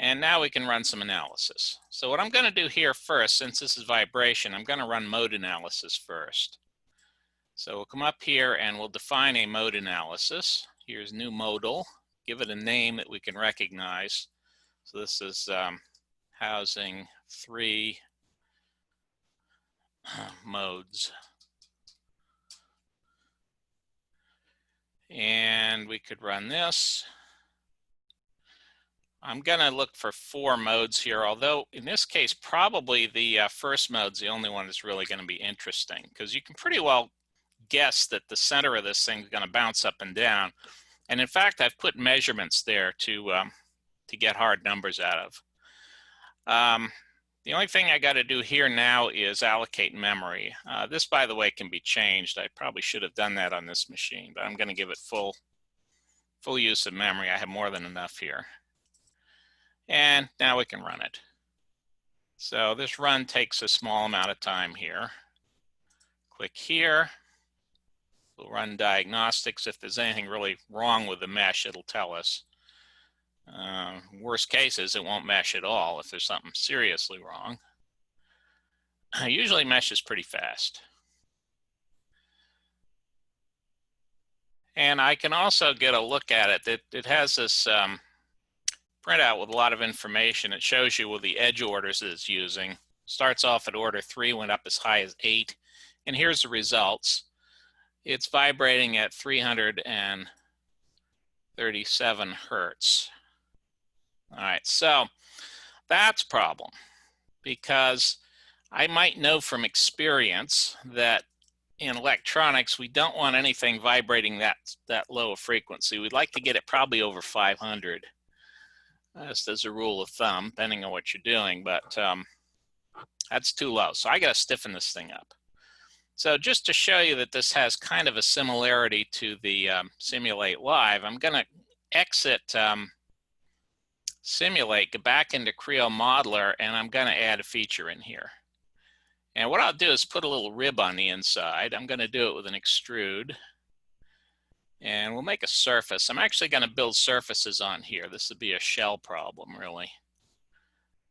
And now we can run some analysis. So what I'm going to do here first, since this is vibration, I'm going to run mode analysis first. So we'll come up here and we'll define a mode analysis. Here's new modal. Give it a name that we can recognize. So this is housing 3 modes. And we could run this. I'm going to look for 4 modes here, although in this case, probably the first mode's the only one that's really going to be interesting, because you can pretty well guess that the center of this thing is going to bounce up and down. And in fact, I've put measurements there to get hard numbers out of. The only thing I got to do here now is allocate memory. This, by the way, can be changed. I probably should have done that on this machine, but I'm going to give it full use of memory. I have more than enough here. And now we can run it. So this run takes a small amount of time here. Click here. We'll run diagnostics. If there's anything really wrong with the mesh, it'll tell us. Worst cases, it won't mesh at all if there's something seriously wrong. Usually meshes pretty fast. And I can also get a look at it. It has this printout with a lot of information. It shows you with the edge orders that it's using. Starts off at order 3, went up as high as 8. And here's the results. It's vibrating at 337 hertz. All right, so that's a problem, because I might know from experience that in electronics, we don't want anything vibrating that low a frequency. We'd like to get it probably over 500. Just as a rule of thumb, depending on what you're doing, but that's too low. So I got to stiffen this thing up. So just to show you that this has kind of a similarity to the Simulate Live, I'm going to exit Simulate, go back into Creo Modeler, and I'm going to add a feature in here. And what I'll do is put a little rib on the inside. I'm going to do it with an extrude. And we'll make a surface. I'm actually going to build surfaces on here. This would be a shell problem, really.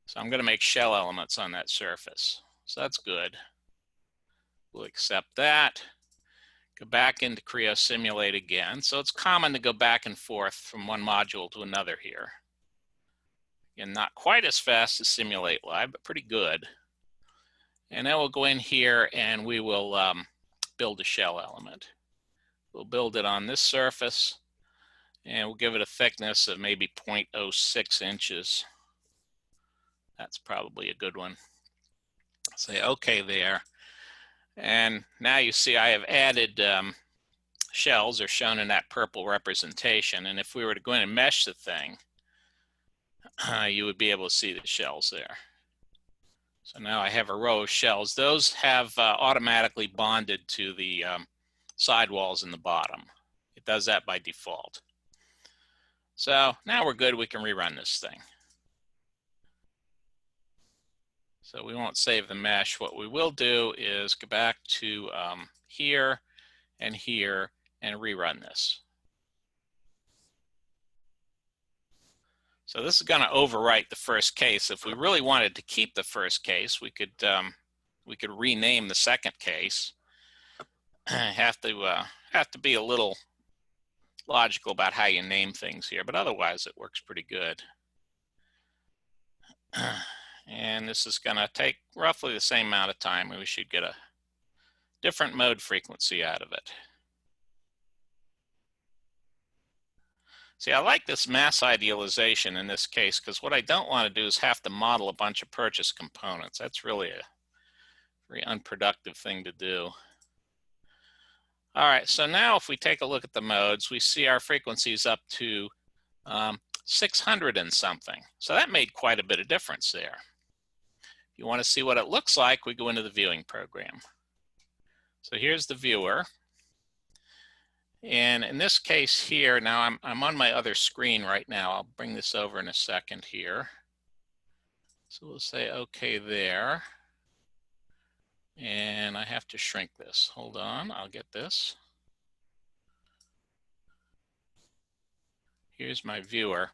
So I'm going to make shell elements on that surface. So that's good. We'll accept that. Go back into Creo Simulate again. So it's common to go back and forth from one module to another here. Again, not quite as fast as Simulate Live, but pretty good. And then we'll go in here and we will build a shell element. We'll build it on this surface, and we'll give it a thickness of maybe 0.06 inches. That's probably a good one. Say OK there. And now you see I have added shells are shown in that purple representation. And if we were to go in and mesh the thing, you would be able to see the shells there. So now I have a row of shells. Those have automatically bonded to the sidewalls in the bottom. It does that by default. So now we're good. We can rerun this thing. So we won't save the mesh. What we will do is go back to here and here and rerun this. So this is going to overwrite the first case. If we really wanted to keep the first case, we could rename the second case. Have to be a little logical about how you name things here, but otherwise it works pretty good. And this is going to take roughly the same amount of time, and we should get a different mode frequency out of it. See, I like this mass idealization in this case, because what I don't want to do is have to model a bunch of purchase components. That's really a very unproductive thing to do. All right, so now if we take a look at the modes, we see our frequencies up to 600 and something. So that made quite a bit of difference there. If you want to see what it looks like, we go into the viewing program. So here's the viewer. And in this case here, now I'm on my other screen right now. I'll bring this over in a second here. So we'll say OK there. And I have to shrink this. Hold on, I'll get this. Here's my viewer.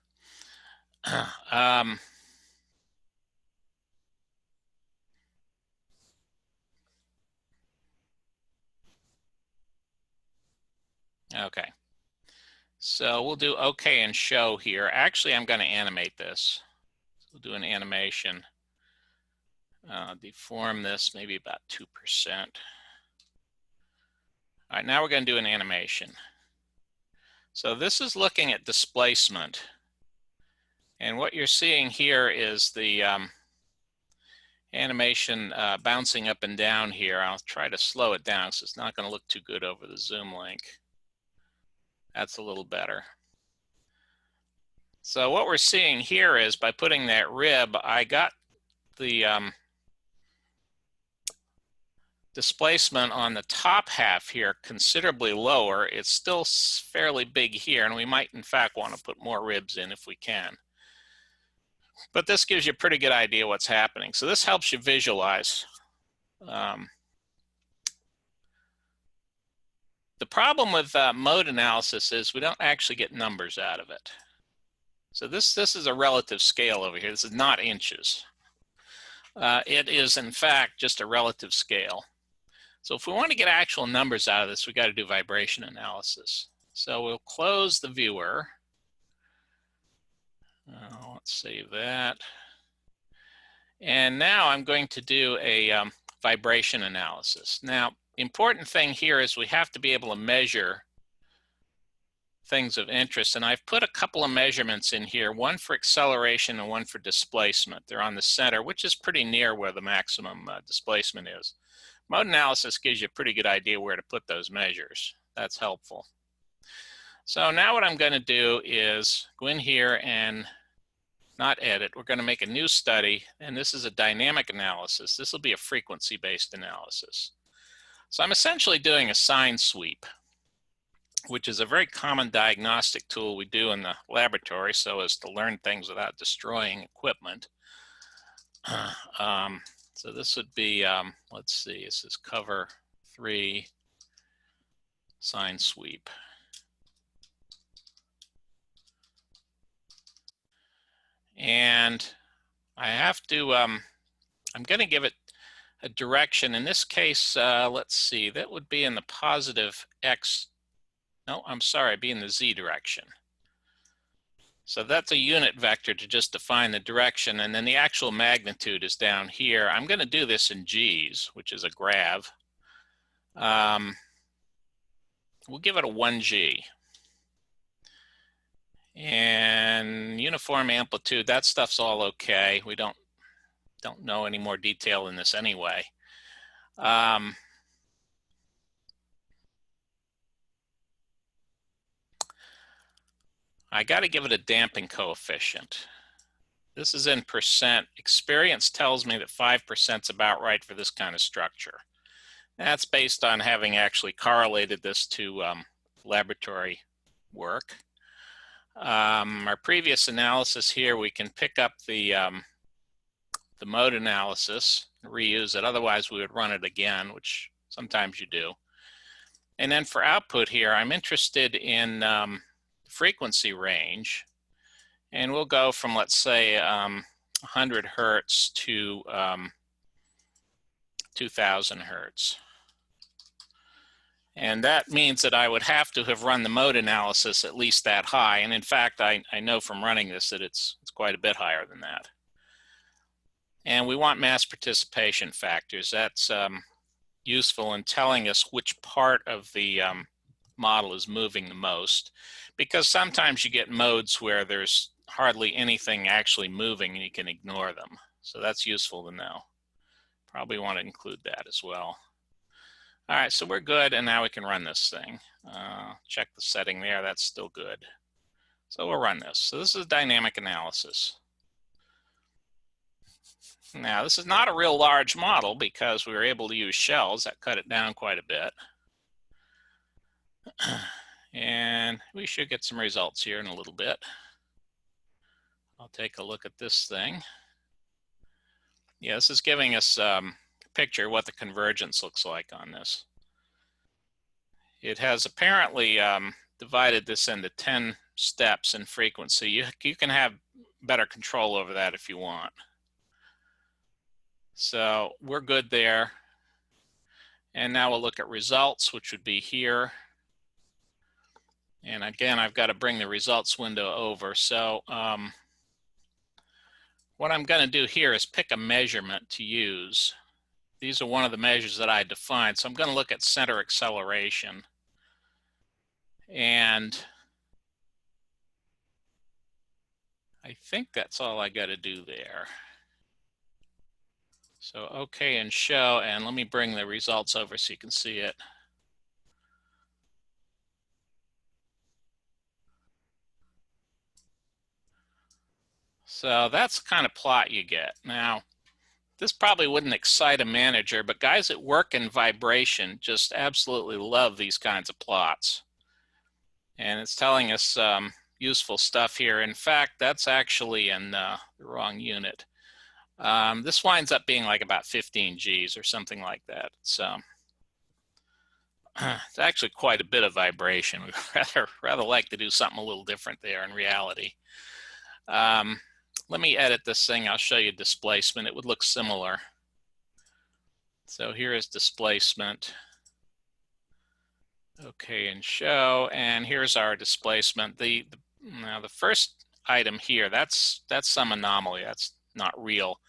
Okay. So we'll do OK and show here. Actually, I'm going to animate this. do an animation. Deform this maybe about 2%. All right, now we're going to do an animation. So this is looking at displacement. And what you're seeing here is the animation bouncing up and down here. I'll try to slow it down so it's not going to look too good over the Zoom link. That's a little better. So what we're seeing here is by putting that rib, I got the displacement on the top half here considerably lower. It's still fairly big here, and we might in fact want to put more ribs in if we can. But this gives you a pretty good idea what's happening. So this helps you visualize. The problem with mode analysis is we don't actually get numbers out of it. So this is a relative scale over here. This is not inches. It is in fact just a relative scale. So if we want to get actual numbers out of this, we got to do vibration analysis. So we'll close the viewer. Let's save that. And now I'm going to do a vibration analysis. Now, important thing here is we have to be able to measure things of interest. And I've put a couple of measurements in here, one for acceleration and one for displacement. They're on the center, which is pretty near where the maximum displacement is. Mode analysis gives you a pretty good idea where to put those measures. That's helpful. So now what I'm going to do is go in here and not edit. We're going to make a new study, and this is a dynamic analysis. This will be a frequency-based analysis. So I'm essentially doing a sine sweep, which is a very common diagnostic tool we do in the laboratory so as to learn things without destroying equipment. So this would be, let's see, this is cover 3 sine sweep. And I have to, I'm going to give it a direction. In this case, let's see, that would be in the positive X. No, I'm sorry, be in the Z direction. So that's a unit vector to just define the direction, and then the actual magnitude is down here. I'm going to do this in G's, which is a grav. We'll give it a 1G. And uniform amplitude, that stuff's all okay. We don't know any more detail in this anyway. I got to give it a damping coefficient. This is in percent. Experience tells me that 5% is about right for this kind of structure. That's based on having actually correlated this to laboratory work. Our previous analysis here, we can pick up the mode analysis, reuse it. Otherwise, we would run it again, which sometimes you do. And then for output here, I'm interested in frequency range, and we'll go from, let's say, 100 hertz to 2000 hertz. And that means that I would have to have run the mode analysis at least that high. And in fact, I know from running this that it's quite a bit higher than that. And we want mass participation factors. That's useful in telling us which part of the model is moving the most, because sometimes you get modes where there's hardly anything actually moving and you can ignore them. So that's useful to know. Probably want to include that as well. All right, so we're good, and now we can run this thing. Check the setting there, that's still good. So we'll run this. So this is dynamic analysis. Now, this is not a real large model because we were able to use shells. That cut it down quite a bit. And we should get some results here in a little bit. I'll take a look at this thing. Yeah, this is giving us a picture of what the convergence looks like on this. It has apparently divided this into 10 steps in frequency. You can have better control over that if you want. So we're good there. And now we'll look at results, which would be here. And again, I've got to bring the results window over. So what what I'm going to do here is pick a measurement to use. These are one of the measures that I defined. So I'm going to look at center acceleration. And I think that's all I got to do there. So OK and show, and let me bring the results over so you can see it. So that's the kind of plot you get. Now, this probably wouldn't excite a manager, but guys that work in vibration just absolutely love these kinds of plots. And it's telling us useful stuff here. In fact, that's actually in the wrong unit. This winds up being like about 15 Gs or something like that. So it's actually quite a bit of vibration. We'd rather like to do something a little different there in reality. Let me edit this thing. I'll show you displacement. It would look similar. So here is displacement. OK, and show, and here's our displacement. Now the first item here, that's some anomaly. That's not real.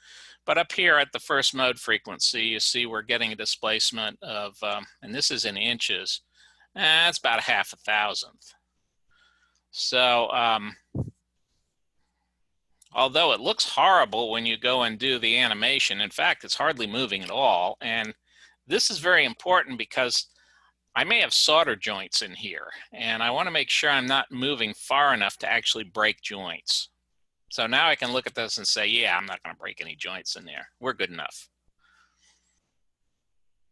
But up here at the first mode frequency, you see we're getting a displacement of, and this is in inches, that's about 1/1000th. So although it looks horrible when you go and do the animation, in fact, it's hardly moving at all. And this is very important because I may have solder joints in here, and I want to make sure I'm not moving far enough to actually break joints. So now I can look at this and say, yeah, I'm not going to break any joints in there. We're good enough.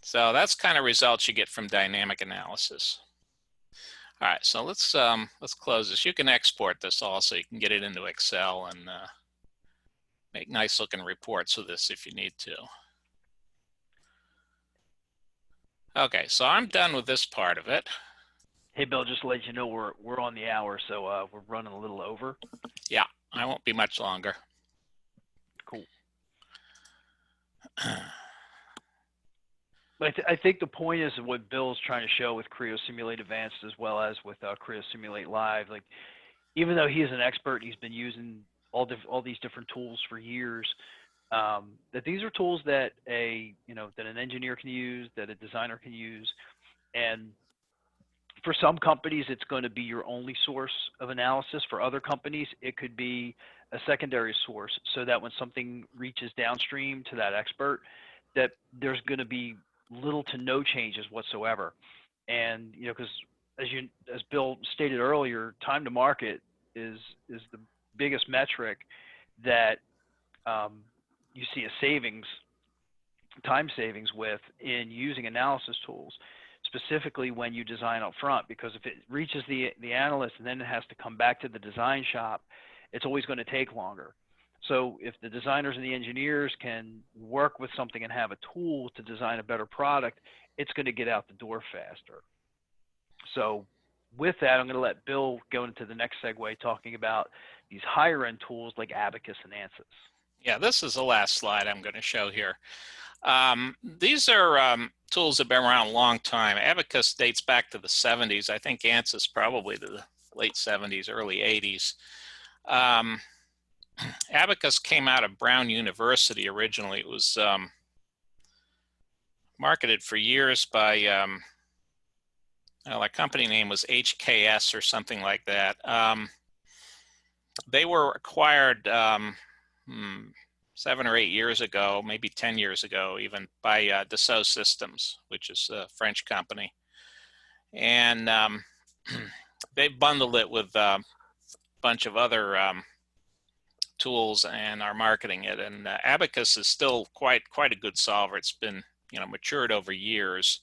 So that's kind of results you get from dynamic analysis. All right, so let's close this. You can export this also. You can get it into Excel and make nice looking reports with this if you need to. Okay, so I'm done with this part of it. Hey, Bill, just to let you know, we're on the hour, so we're running a little over. Yeah, I won't be much longer. Cool. But I think the point is what Bill's trying to show with Creo Simulate Advanced as well as with Creo Simulate Live. Like, even though he is an expert, he's been using all these different tools for years. That these are tools that that an engineer can use, that a designer can use, and for some companies it's going to be your only source of analysis. For other companies, it could be a secondary source, so that when something reaches downstream to that expert, that there's going to be little to no changes whatsoever. And because as Bill stated earlier, time to market is the biggest metric that you see a time savings with in using analysis tools, specifically when you design up front, because if it reaches the analyst and then it has to come back to the design shop, it's always going to take longer. So if the designers and the engineers can work with something and have a tool to design a better product, it's going to get out the door faster. So with that, I'm going to let Bill go into the next segue, talking about these higher end tools like Abaqus and Ansys. Yeah, this is the last slide I'm going to show here. These are tools that have been around a long time. Abaqus dates back to the 70s. I think Ansys probably to the late 70s, early 80s. Abaqus came out of Brown University originally. It was marketed for years by, well, company name was HKS or something like that. They were acquired 7 or 8 years ago, maybe 10 years ago even, by Dassault Systemes, which is a French company. And they bundled it with a bunch of other tools and are marketing it. And Abaqus is still quite a good solver. It's been matured over years.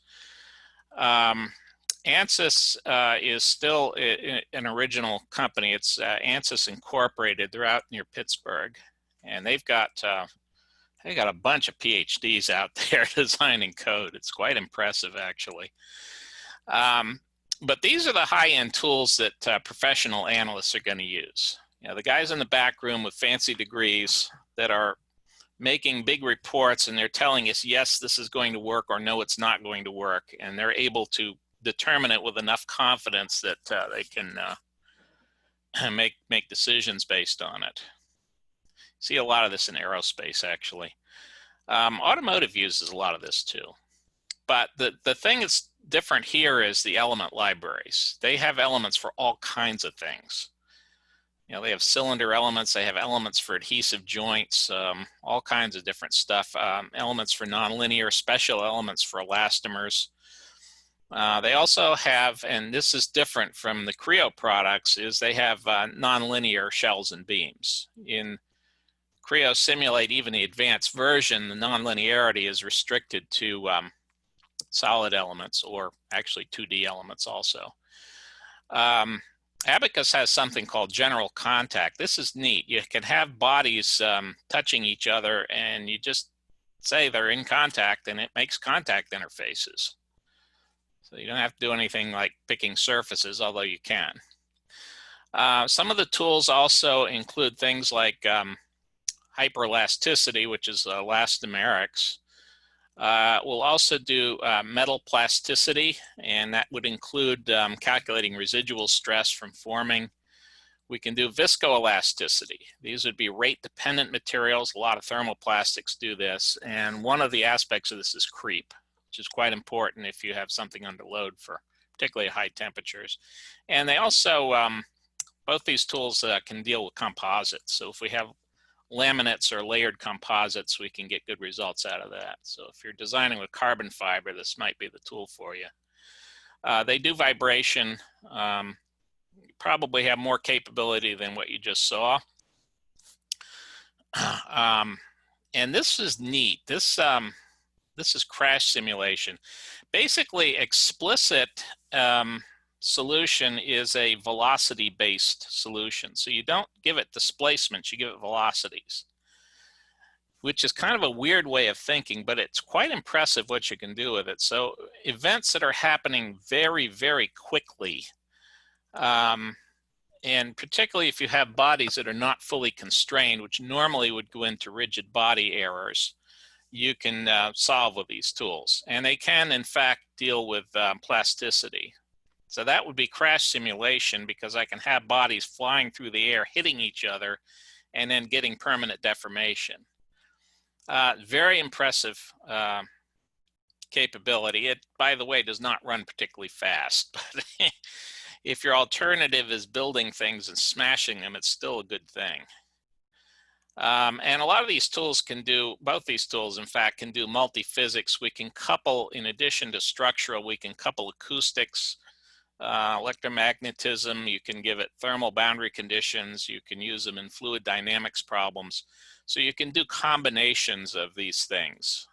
Ansys is still an original company. It's Ansys Incorporated. They're out near Pittsburgh, and they've got a bunch of PhDs out there designing code. It's quite impressive, actually. But these are the high-end tools that professional analysts are going to use. The guys in the back room with fancy degrees that are making big reports, and they're telling us, yes, this is going to work, or no, it's not going to work, and they're able to determine it with enough confidence that they can make decisions based on it. See a lot of this in aerospace, actually. Automotive uses a lot of this too. But the thing that's different here is the element libraries. They have elements for all kinds of things. You know, they have cylinder elements, they have elements for adhesive joints, all kinds of different stuff, elements for nonlinear, special elements for elastomers. They also have, and this is different from the Creo products, is they have nonlinear shells and beams. In Creo Simulate, even the advanced version, the nonlinearity is restricted to solid elements, or actually 2D elements also. Abaqus has something called general contact. This is neat. You can have bodies touching each other, and you just say they're in contact, and it makes contact interfaces. So you don't have to do anything like picking surfaces, although you can. Some of the tools also include things like hyperelasticity, which is elastomerics. We'll also do metal plasticity, and that would include calculating residual stress from forming. We can do viscoelasticity. These would be rate-dependent materials. A lot of thermoplastics do this, and one of the aspects of this is creep, which is quite important if you have something under load for particularly high temperatures. And they also, both these tools can deal with composites. So if we have laminates or layered composites, we can get good results out of that. So if you're designing with carbon fiber, this might be the tool for you. They do vibration, probably have more capability than what you just saw. And this is neat. This is crash simulation. Basically, explicit solution is a velocity-based solution. So you don't give it displacements, you give it velocities, which is kind of a weird way of thinking, but it's quite impressive what you can do with it. So events that are happening very, very quickly, and particularly if you have bodies that are not fully constrained, which normally would go into rigid body errors, you can solve with these tools. And they can, in fact, deal with plasticity. So that would be crash simulation, because I can have bodies flying through the air, hitting each other, and then getting permanent deformation. Very impressive capability. It, by the way, does not run particularly fast, but if your alternative is building things and smashing them, it's still a good thing. And a lot of these tools can do, both these tools, in fact, can do multi-physics. We can couple, in addition to structural, we can couple acoustics, electromagnetism, you can give it thermal boundary conditions, you can use them in fluid dynamics problems. So you can do combinations of these things,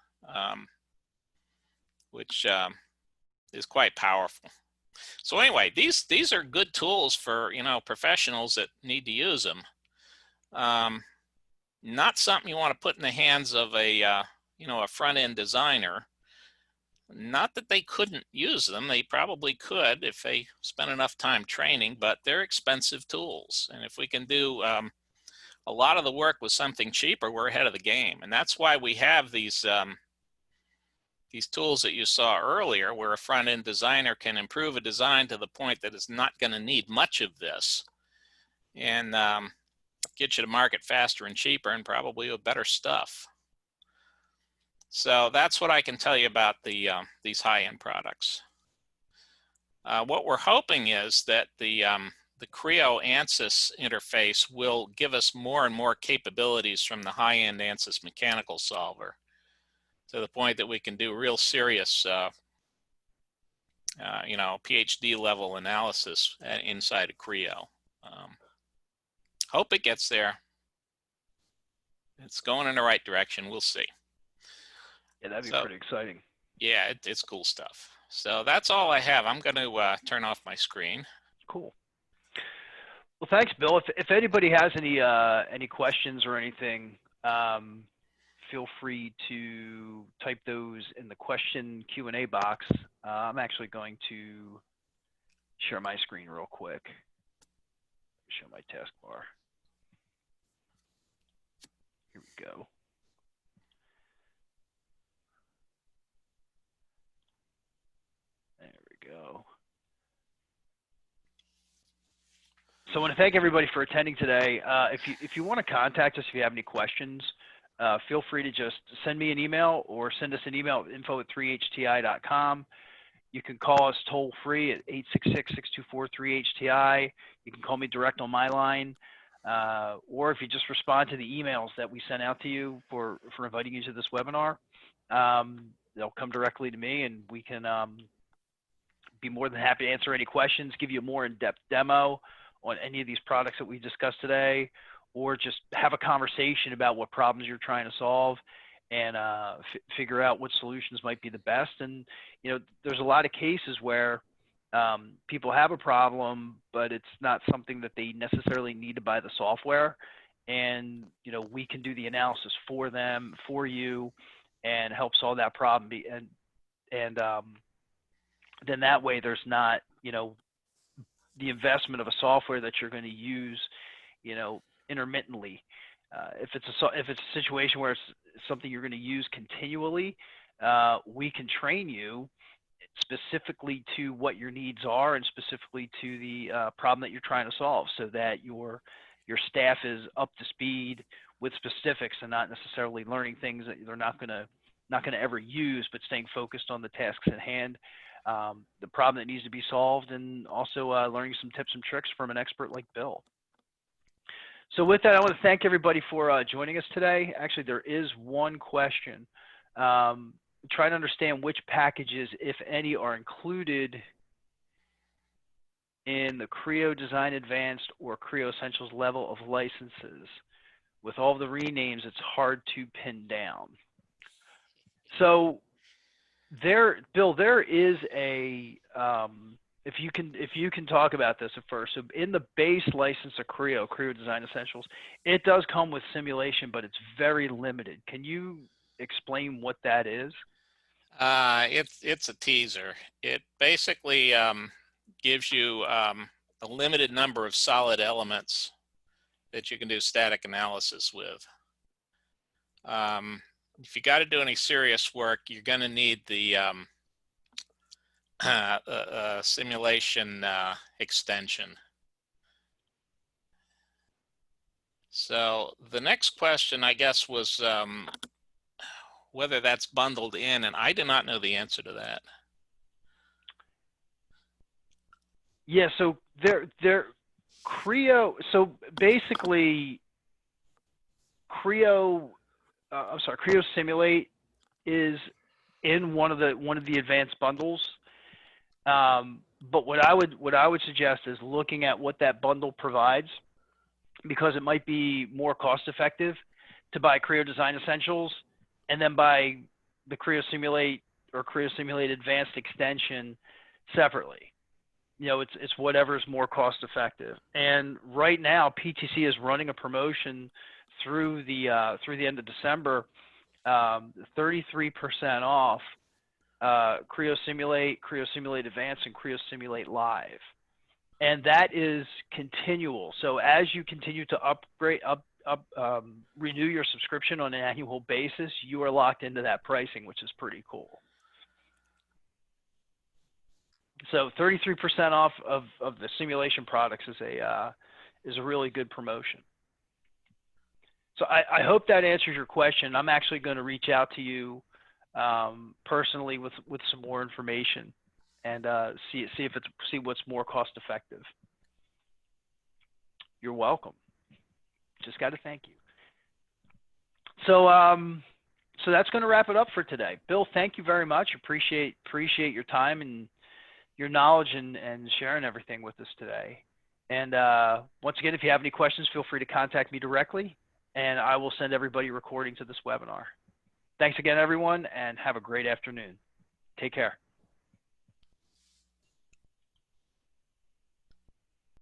which is quite powerful. So anyway, these are good tools for, you know, professionals that need to use them. Not something you want to put in the hands of a, you know, a front-end designer. Not that they couldn't use them, they probably could if they spent enough time training, but they're expensive tools. And if we can do a lot of the work with something cheaper, we're ahead of the game. And that's why we have these tools that you saw earlier, where a front-end designer can improve a design to the point that it's not going to need much of this, and get you to market faster and cheaper, and probably with better stuff. So that's what I can tell you about the these high-end products. What we're hoping is that the Creo ANSYS interface will give us more and more capabilities from the high-end ANSYS mechanical solver, to the point that we can do real serious, you know, PhD level analysis inside of Creo. Hope it gets there. It's going in the right direction. We'll see. Yeah, that'd be pretty exciting. Yeah, it's cool stuff. So that's all I have. I'm going to turn off my screen. Cool. Well, thanks, Bill. If anybody has any questions or anything, feel free to type those in the question Q&A box. I'm actually going to share my screen real quick. Show my taskbar. Here we go. There we go. So I want to thank everybody for attending today. If you want to contact us, if you have any questions, feel free to just send me an email or send us an email at info@3hti.com. You can call us toll free at 866-624-3HTI. You can call me direct on my line. Or if you just respond to the emails that we sent out to you for inviting you to this webinar, they'll come directly to me, and we can be more than happy to answer any questions, give you a more in-depth demo on any of these products that we discussed today, or just have a conversation about what problems you're trying to solve and figure out what solutions might be the best. And, you know, there's a lot of cases where people have a problem, but it's not something that they necessarily need to buy the software. And, you know, we can do the analysis for them, for you, and help solve that problem. And then that way there's not, you know, the investment of a software that you're going to use, you know, intermittently. If it's a situation where it's something you're going to use continually, we can train you specifically to what your needs are and specifically to the problem that you're trying to solve, so that your staff is up to speed with specifics and not necessarily learning things that they're not going to ever use, but staying focused on the tasks at hand, the problem that needs to be solved, and also learning some tips and tricks from an expert like Bill. So with that, I want to thank everybody for joining us today. Actually, there is one question. Try to understand which packages, if any, are included in the Creo Design Advanced or Creo Essentials level of licenses. With all the renames, it's hard to pin down. So Bill, there is a if you can talk about this at first. So in the base license of Creo Design Essentials, it does come with simulation, but it's very limited. Can you explain what that is? It's a teaser. It basically gives you a limited number of solid elements that you can do static analysis with. If you got to do any serious work, you're going to need the simulation extension. So the next question, I guess, was whether that's bundled in, and I do not know the answer to that. Yeah, so Creo, so basically Creo Simulate is in one of the advanced bundles. But what I would suggest is looking at what that bundle provides, because it might be more cost effective to buy Creo Design Essentials and then buy the Creo Simulate or Creo Simulate Advanced extension separately. You know, it's whatever's more cost effective. And right now, PTC is running a promotion through the end of December, 33% off Creo Simulate, Creo Simulate Advanced, and Creo Simulate Live. And that is continual. So as you continue to renew your subscription on an annual basis, you are locked into that pricing, which is pretty cool. So 33% off of the simulation products is a really good promotion. So I hope that answers your question. I'm actually going to reach out to you personally with some more information and see what's more cost effective. You're welcome. Just got to thank you. So so that's going to wrap it up for today. Bill, thank you very much. Appreciate your time and your knowledge and sharing everything with us today. And once again, if you have any questions, feel free to contact me directly, and I will send everybody a recording to this webinar. Thanks again, everyone, and have a great afternoon. Take care.